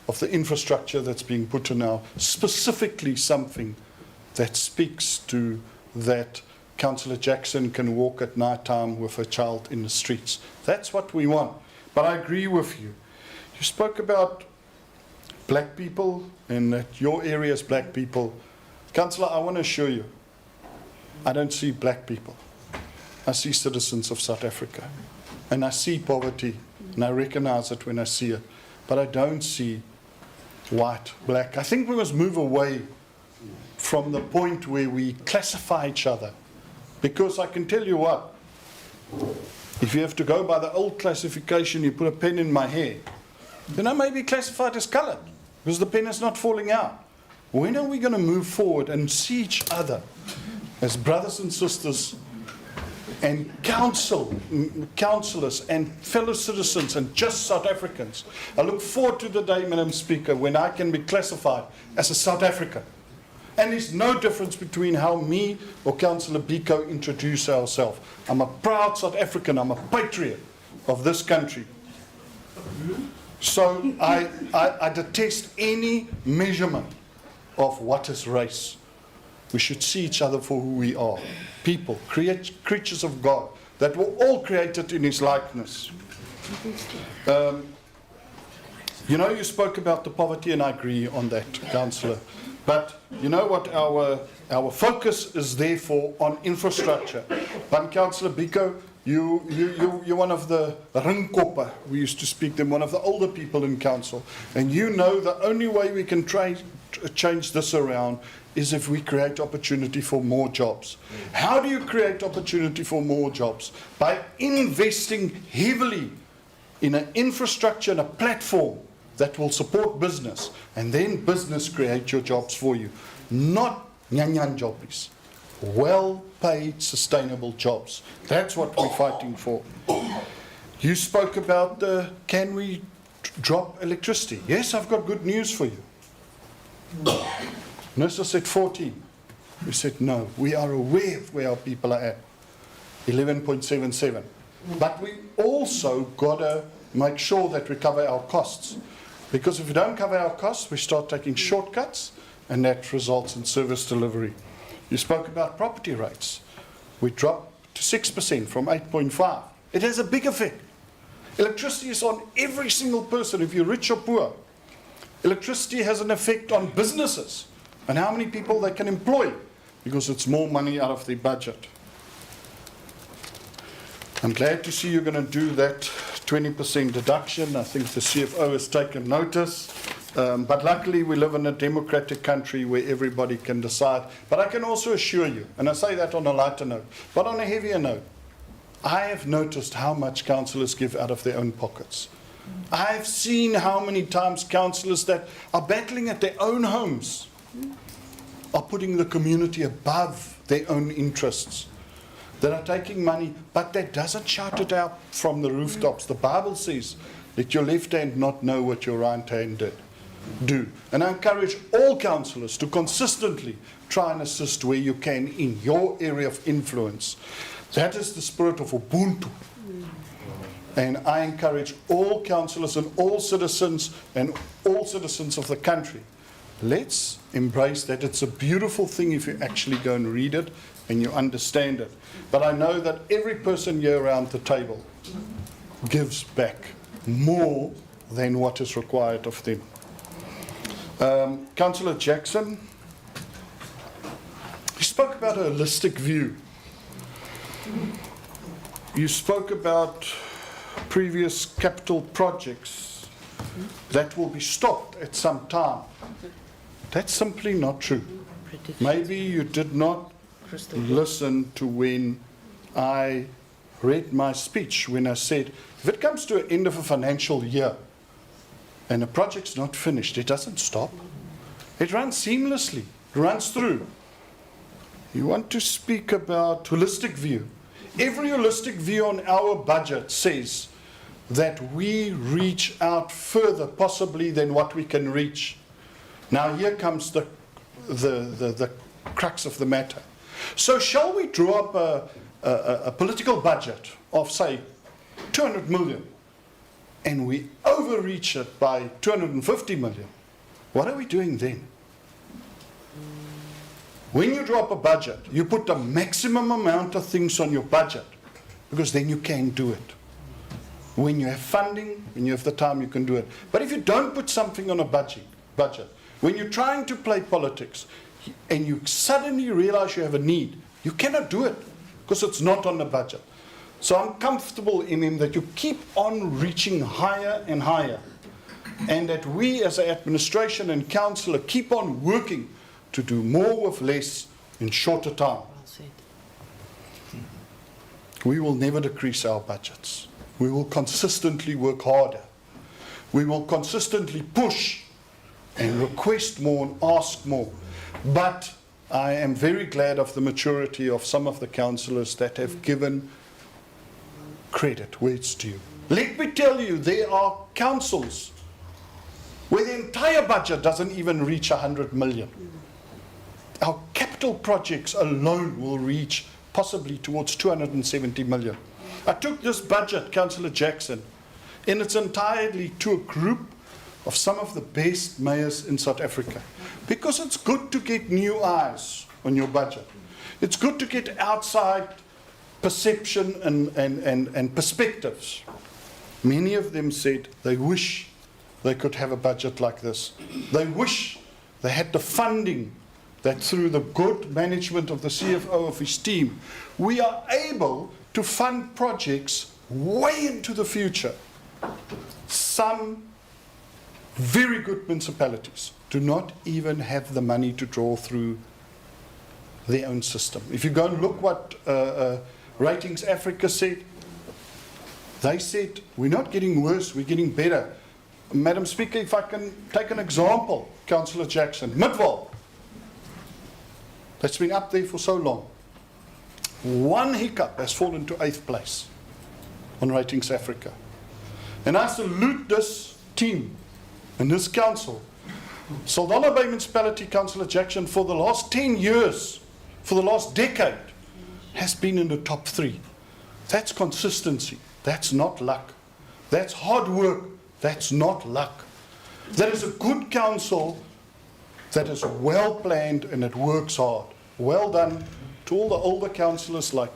of the infrastructure that's being put in now, specifically something that speaks to that Councillor Jackson can walk at night time with a child in the streets. That's what we want. But I agree with you. You spoke about black people and that your area is black people. Councillor, I want to assure you, I don't see black people. I see citizens of South Africa. And I see poverty, and I recognize it when I see it. But I don't see white, black. I think we must move away from the point where we classify each other. Because I can tell you what, if you have to go by the old classification, you put a pen in my hair, then I may be classified as colored because the pen is not falling out. When are we going to move forward and see each other as brothers and sisters and councillors and fellow citizens and just South Africans? I look forward to the day, Madam Speaker, when I can be classified as a South African. And there's no difference between how me or Councillor Biko introduce ourselves. I'm a proud South African, I'm a patriot of this country. So I detest any measurement of what is race. We should see each other for who we are. People, creatures of God, that were all created in His likeness. You know, you spoke about the poverty, and I agree on that, Councillor. But you know what our focus is therefore on infrastructure. But Councillor Biko, you're one of the ringkoppe, we used to speak them, one of the older people in council. And you know the only way we can change this around is if we create opportunity for more jobs. How do you create opportunity for more jobs? By investing heavily in an infrastructure and a platform that will support business, and then business create your jobs for you. Not nyan jobbies. Well-paid, sustainable jobs. That's what we're fighting for. You spoke about can we drop electricity? Yes, I've got good news for you. NERSA said 14. We said no. We are aware of where our people are at. 11.77. But we also got to make sure that we cover our costs. Because if we don't cover our costs, we start taking shortcuts, and that results in service delivery. You spoke about property rates. We dropped to 6% from 8.5. It has a big effect. Electricity is on every single person, if you're rich or poor. Electricity has an effect on businesses and how many people they can employ, because it's more money out of their budget. I'm glad to see you're going to do that 20% deduction. I think the CFO has taken notice. But luckily we live in a democratic country where everybody can decide. But I can also assure you, and I say that on a lighter note, but on a heavier note, I have noticed how much councillors give out of their own pockets. I've seen how many times councillors that are battling at their own homes are putting the community above their own interests, that are taking money, but that doesn't shout it out from the rooftops. The Bible says, let your left hand not know what your right hand do. And I encourage all councillors to consistently try and assist where you can in your area of influence. That is the spirit of Ubuntu. And I encourage all councillors and all citizens of the country, let's embrace that. It's a beautiful thing if you actually go and read it. and you understand it. But I know that every person here around the table gives back more than what is required of them. Councillor Jackson, you spoke about a holistic view. You spoke about previous capital projects that will be stopped at some time. That's simply not true. Maybe you did not listen to when I read my speech, when I said, if it comes to the end of a financial year and a project's not finished, it doesn't stop. It runs seamlessly, runs through. You want to speak about holistic view. Every holistic view on our budget says that we reach out further possibly than what we can reach. Now here comes the crux of the matter. So shall we draw up a political budget of, say, 200 million, and we overreach it by 250 million? What are we doing then? When you draw up a budget, you put the maximum amount of things on your budget, because then you can do it. When you have funding, when you have the time, you can do it. But if you don't put something on a budget, when you're trying to play politics, and you suddenly realize you have a need, you cannot do it, because it's not on the budget. So I'm comfortable in him that you keep on reaching higher and higher, and that we as an administration and councillor keep on working to do more with less in shorter time. We will never decrease our budgets. We will consistently work harder. We will consistently push and request more and ask more. But I am very glad of the maturity of some of the councillors that have given credit where it's due. Let me tell you, there are councils where the entire budget doesn't even reach 100 million. Our capital projects alone will reach possibly towards 270 million. I took this budget, Councillor Jackson, in its entirety to a group of some of the best mayors in South Africa, because it's good to get new eyes on your budget. It's good to get outside perception and perspectives. Many of them said they wish they could have a budget like this. They wish they had the funding that through the good management of the CFO of his team, we are able to fund projects way into the future. Some very good municipalities do not even have the money to draw through their own system. If you go and look what Ratings Africa said, they said, we're not getting worse, we're getting better. Madam Speaker, if I can take an example, Councillor Jackson, Midval, that's been up there for so long. One hiccup has fallen to 8th place on Ratings Africa. And I salute this team and this council. Saldanha Bay Municipality, Councillor Jackson, for the last 10 years, for the last decade, has been in the top 3. That's consistency. That's not luck. That's hard work. That's not luck. That is a good council that is well planned and it works hard. Well done to all the older councillors like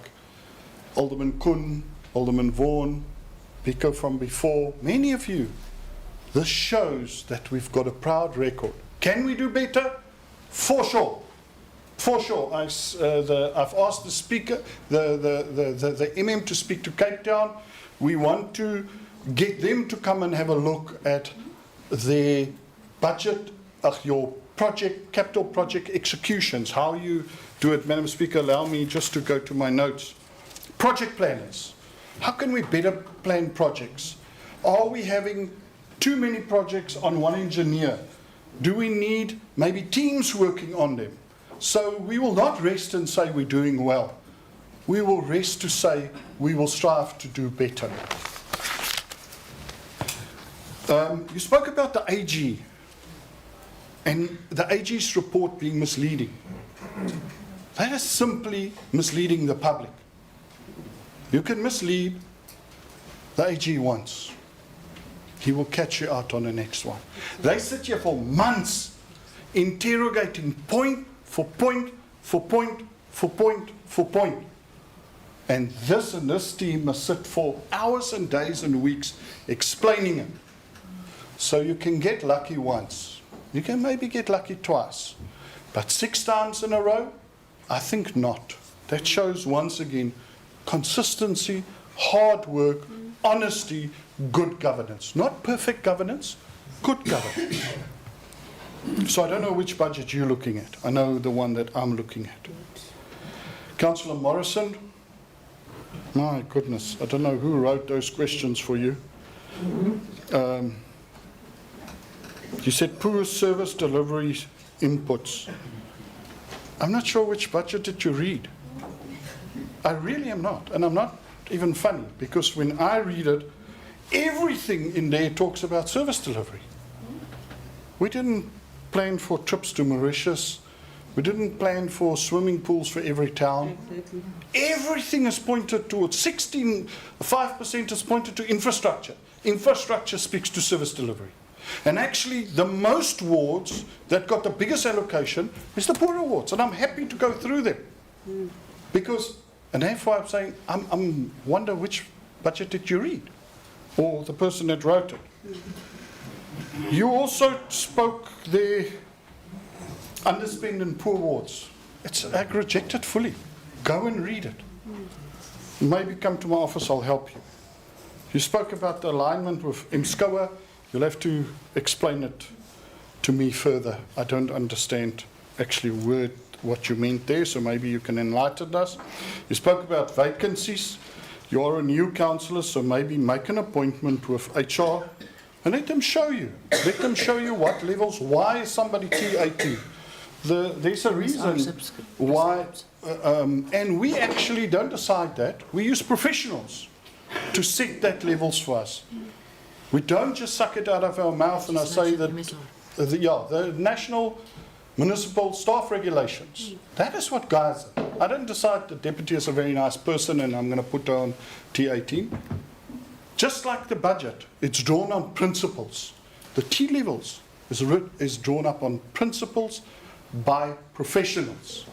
Alderman Kuhn, Alderman Vaughan, Pico from before, many of you. This shows that we've got a proud record. Can we do better? For sure. For sure. I've asked the speaker, the MM to speak to Cape Town. We want to get them to come and have a look at their budget, your project, capital project executions, how you do it. Madam Speaker, allow me just to go to my notes. Project planners. How can we better plan projects? Are we having too many projects on one engineer? Do we need maybe teams working on them? So we will not rest and say we're doing well. We will rest to say we will strive to do better. You spoke about the AG and the AG's report being misleading. That is simply misleading the public. You can mislead the AG once. He will catch you out on the next one. They sit here for months interrogating point for point for point for point for point. And this team must sit for hours and days and weeks explaining it. So you can get lucky once. You can maybe get lucky twice. But 6 times in a row, I think not. That shows once again consistency, hard work, honesty, good governance. Not perfect governance, good governance. So I don't know which budget you're looking at. I know the one that I'm looking at. Councillor Morrison, my goodness, I don't know who wrote those questions for you. You said poor service delivery inputs. I'm not sure which budget did you read. I really am not, and I'm not even funny, because when I read it, everything in there talks about service delivery. We didn't plan for trips to Mauritius. We didn't plan for swimming pools for every town. Exactly. Everything is pointed towards 5% is pointed to infrastructure. Infrastructure speaks to service delivery. And actually, the most wards that got the biggest allocation is the poorer wards. And I'm happy to go through them. Because, and that's why I'm saying, I'm wonder which budget did you read? Or the person that wrote it. You also spoke there, underspend in poor wards. I reject it fully. Go and read it. Maybe come to my office, I'll help you. You spoke about the alignment with MSCOA. You'll have to explain it to me further. I don't understand actually what you meant there, so maybe you can enlighten us. You spoke about vacancies. You are a new councillor, so maybe make an appointment with HR and let them show you. Let them show you what levels, why is somebody T18. There's a reason why, and we actually don't decide that. We use professionals to set that levels for us. We don't just suck it out of our mouth and I say that, the national municipal staff regulations, that is what guides it. I don't decide the deputy is a very nice person and I'm going to put on T18. Just like the budget, it's drawn on principles. The T levels is drawn up on principles by professionals.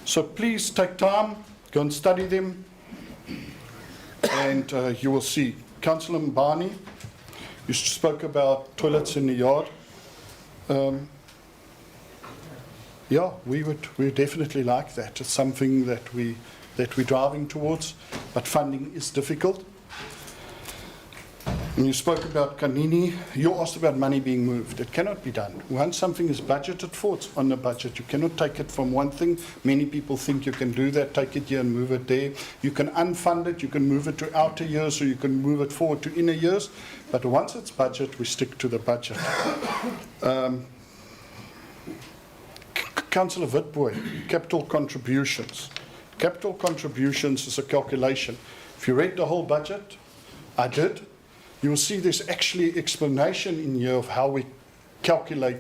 So please take time, go and study them, and you will see. Councillor Mbani, you spoke about toilets in the yard. Yeah, we definitely like that. It's something that we're driving towards, but funding is difficult. And you spoke about Kanini. You asked about money being moved. It cannot be done. Once something is budgeted for, it's on the budget. You cannot take it from one thing. Many people think you can do that, take it here and move it there. You can unfund it, you can move it to outer years, or you can move it forward to inner years. But once it's budget, we stick to the budget. Councillor Witbooi, capital contributions. Capital contributions is a calculation. If you read the whole budget, I did, you will see there's actually explanation in here of how we calculate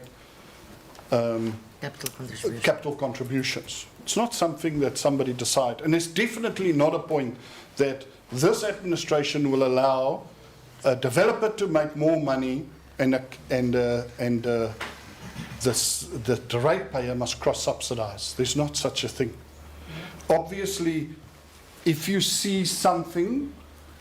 capital contributions. It's not something that somebody decides. And it's definitely not a point that this administration will allow a developer to make more money and the ratepayer must cross-subsidize. There's not such a thing. Obviously, if you see something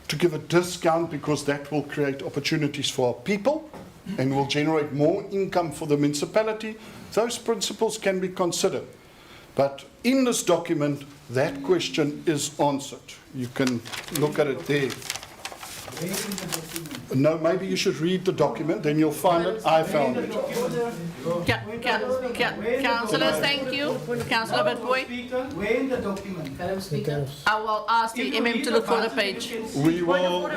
to give a discount because that will create opportunities for our people and will generate more income for the municipality, those principles can be considered. But in this document, that question is answered. You can look at it there. No, maybe you should read the document, then you'll find it. I found it. Councillors, thank you. Councillor Witbooi. Where in the document? Madam Speaker, I will ask the MM to look for the page. We will,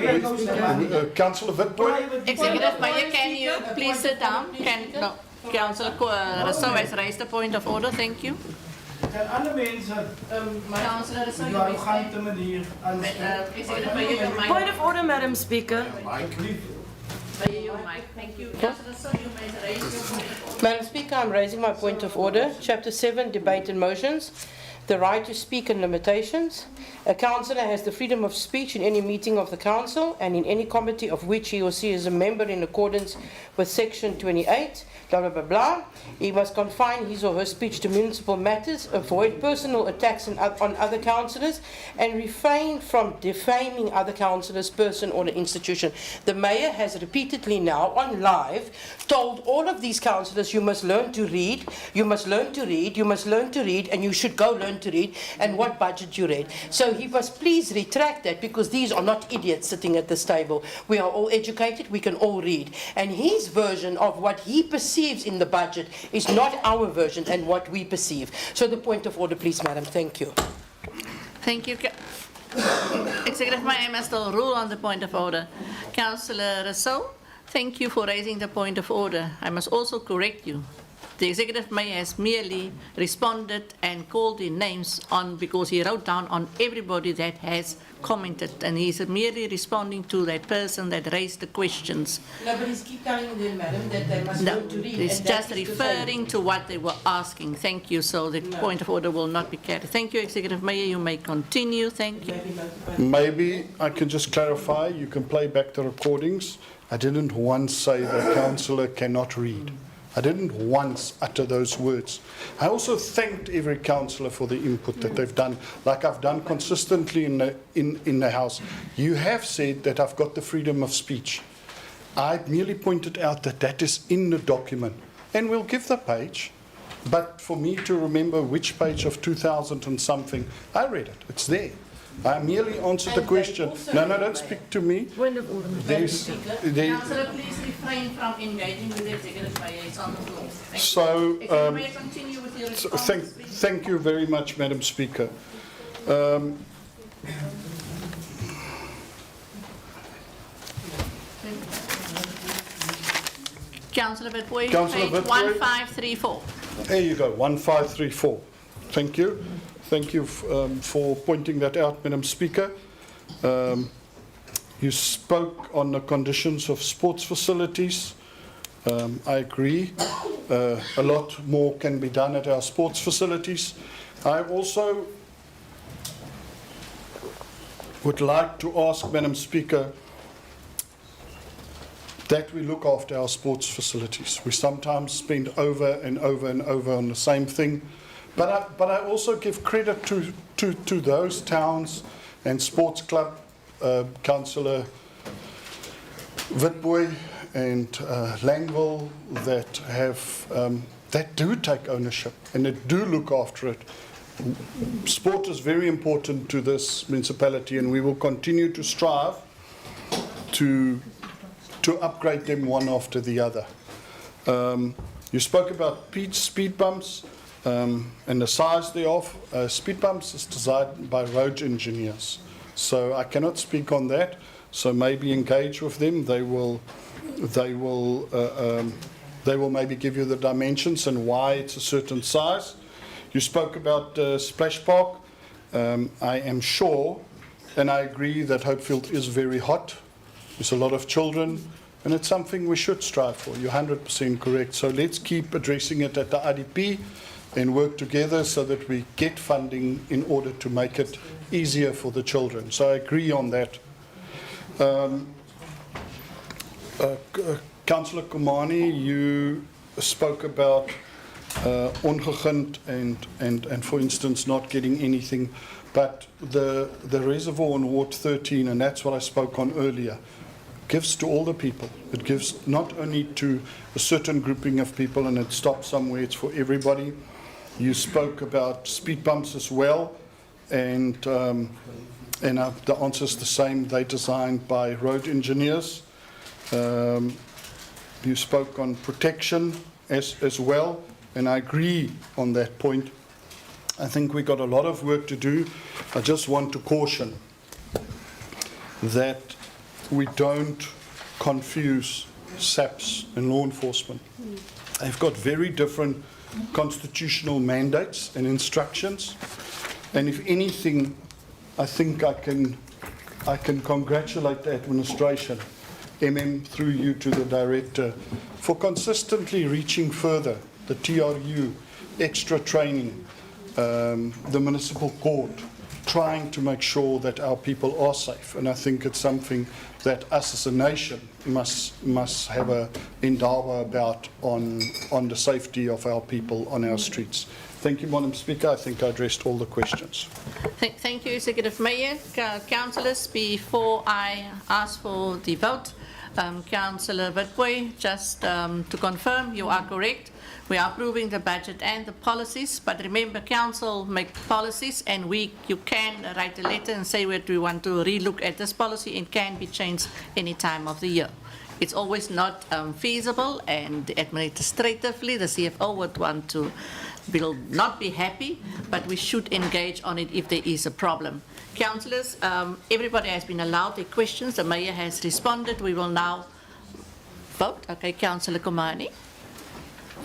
Councillor Witbooi. Executive Mayor, can you please sit down? Councillor Rousseau has raised a point of order. Thank you. En alle mensen, die arrogante manier Point of order, Madam Speaker. Madam Speaker, I'm raising my point of order. Chapter 7, debate and motions. the right to speak and limitations. A councillor has the freedom of speech in any meeting of the council and in any committee of which he or she is a member in accordance with section 28, blah, blah, blah, blah. He must confine his or her speech to municipal matters, avoid personal attacks on other councillors, and refrain from defaming other councillors, person or the institution. The mayor has repeatedly now on live told all of these councillors, you must learn to read, you must learn to read, you must learn to read, and you should go learn to read, and what budget you read. So he must please retract that, because these are not idiots sitting at this table. We are all educated, we can all read. And his version of what he perceives in the budget is not our version and what we perceive. So the point of order, please, madam. Thank you. Thank you. Executive Mayor must still rule on the point of order. Councillor Rousseau, thank you for raising the point of order. I must also correct you. The Executive Mayor has merely responded and called in names on because he wrote down on everybody that has commented, and he's merely responding to that person that raised the questions. No, but he's keep telling them, madam, that they must No, learn to read. he's and that just is to referring to what they were asking. Thank you. So the point of order will not be carried. Thank you, Executive Mayor. You may continue. Thank you. Maybe I can just clarify, you can play back the recordings. I didn't once say that councillor cannot read. I didn't once utter those words. I also thanked every councillor for the input that they've done, like I've done consistently in the House. You have said that I've got the freedom of speech. I merely pointed out that that is in the document, and we'll give the page. But for me to remember which page of 2000 and something, I read it. It's there. I merely answered the question. No, don't speak to me. Councillor, please refrain from engaging with the Executive Mayor. It's on the floor. So, Executive Mayor, continue with your response. thank you very much, Madam Speaker. Councillor Witbooi, Councillor page Witbooi. 1534. There you go, 1534. Thank you. Thank you for pointing that out, Madam Speaker. You spoke on the conditions of sports facilities. I agree. A lot more can be done at our sports facilities. I also would like to ask, Madam Speaker, that we look after our sports facilities. We sometimes spend over and over and over on the same thing. But I also give credit to those towns and sports club, Councillor Witbooi and Langville, that do take ownership and that do look after it. Sport is very important to this municipality, and we will continue to strive to upgrade them one after the other. You spoke about speed bumps. And the size thereof. Speed bumps is designed by road engineers, so I cannot speak on that. So maybe engage with them. They will maybe give you the dimensions and why it's a certain size. You spoke about Splash Park. I am sure, and I agree that Hopefield is very hot. There's a lot of children, and it's something we should strive for. You're 100% correct. So let's keep addressing it at the IDP and work together so that we get funding in order to make it easier for the children. So I agree on that. Councillor Kumani, you spoke about ongegund and for instance not getting anything, but the reservoir on Ward 13, and that's what I spoke on earlier, gives to all the people. It gives not only to a certain grouping of people and it stops somewhere, it's for everybody. You spoke about speed bumps as well, and the answer is the same. They're designed by road engineers. You spoke on protection as well, and I agree on that point. I think we got a lot of work to do. I just want to caution that we don't confuse SAPS and law enforcement. They've got very different constitutional mandates and instructions, and if anything, I think I can congratulate the administration, through you to the director, for consistently reaching further, the TRU, extra training, the municipal court, trying to make sure that our people are safe. And I think it's something that us as a nation must have a endeavour about on the safety of our people on our streets. Thank you, Madam Speaker. I think I addressed all the questions. Thank you, Executive Mayor. Councillors, before I ask for the vote, Councillor Witbooi, just to confirm, you are correct. We are approving the budget and the policies, but remember, council make policies, and you can write a letter and say that we want to relook at this policy. It can be changed any time of the year. It's always not feasible, and administratively, the CFO will not be happy, but we should engage on it if there is a problem. Councillors, everybody has been allowed their questions. The Mayor has responded. We will now vote. Okay, Councillor Komani.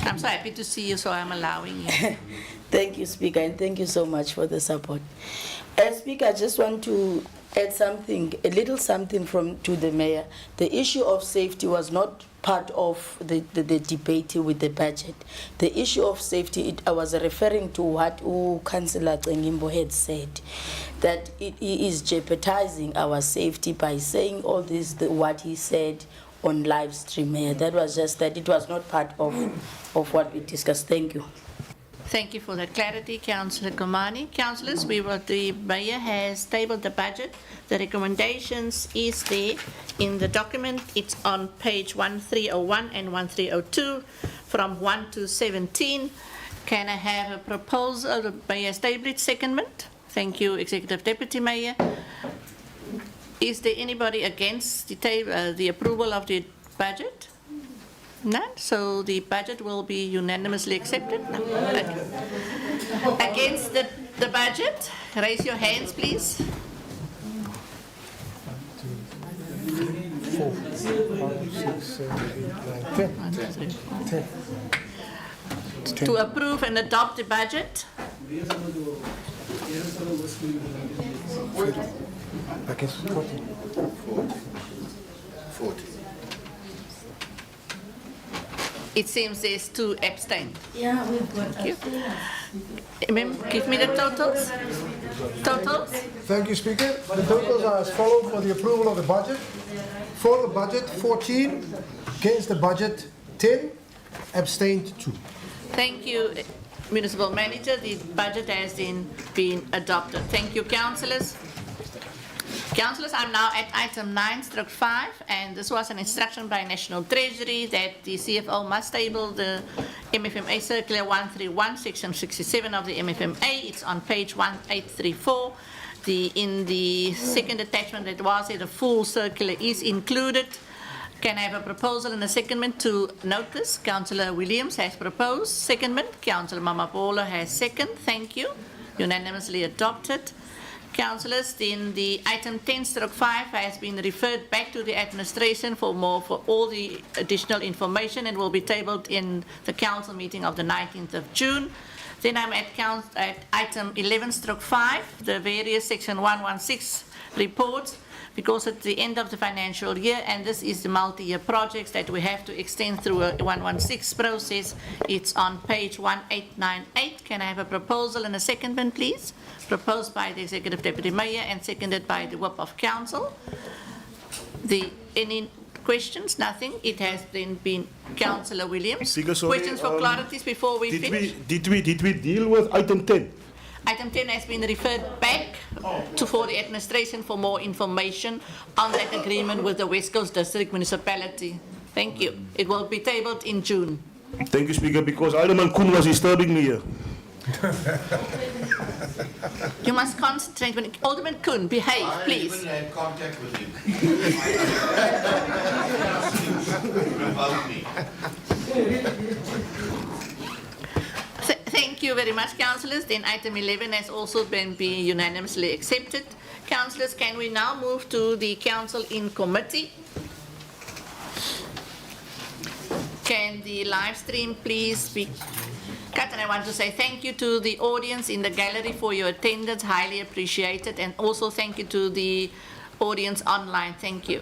I'm so happy to see you, so I'm allowing you. Thank you, Speaker, and thank you so much for the support. Speaker, I just want to add something, a little something to the Mayor. The issue of safety was not part of the debate with the budget. The issue of safety, I was referring to what Councillor Cengimbo had said, that he is jeopardizing our safety by saying all this, what he said on live stream here. That was just that it was not part of what we discussed. Thank you. Thank you for that clarity, Councillor Komani. Councillors, the Mayor has tabled the budget. The recommendations is there in the document. It's on page 1301 and 1302 from 1 to 17. Can I have a proposal? The Mayor has tabled it. Secondment. Thank you, Executive Deputy Mayor. Is there anybody against the approval of the budget? None. So the budget will be unanimously accepted. No. Okay. Against the budget, raise your hands, please. 4, 5, 6, 7, 8, 9, 10. 10. To approve and adopt the budget. Against 40. 40. It seems there's 2 abstain. Yeah, we've got. Thank you. Give me the totals. Totals. Thank you, Speaker. The totals are as follows for the approval of the budget. For the budget, 14. Against the budget, 10. Abstained, 2. Thank you, Municipal Manager. The budget has been adopted. Thank you, councillors. Councillors, I'm now at item 9/5, and this was an instruction by National Treasury that the CFO must table the MFMA Circular 131, Section 67 of the MFMA. It's on page 1834. In the second attachment that was there, the full circular is included. Can I have a proposal and a secondment to note this? Councillor Williams has proposed. Secondment. Councillor Mamapola has second. Thank you. Unanimously adopted. Councillors, then the item 10/5 has been referred back to the administration for all the additional information and will be tabled in the council meeting of the 19th of June. Then I'm at item 11/5, the various section 116 reports, because at the end of the financial year, and this is the multi-year projects that we have to extend through a 116 process. It's on page 1898. Can I have a proposal and a secondment, please? Proposed by the Executive Deputy Mayor and seconded by the Whip of Council. Any questions? Nothing. It has then been Councillor Williams. Speaker, sorry, questions for clarities before we finish? Did we deal with item 10? Item 10 has been referred back for the administration for more information on that agreement with the West Coast District Municipality. Thank you. It will be tabled in June. Thank you, Speaker, because Alderman Koen was disturbing me here. You must concentrate. Alderman Koen, behave, please. I even had contact with him. About me. Thank you very much, councillors. Then item 11 has also been unanimously accepted. Councillors, can we now move to the council in committee? Can the live stream please be cut? And I want to say thank you to the audience in the gallery for your attendance, highly appreciated, and also thank you to the audience online. Thank you.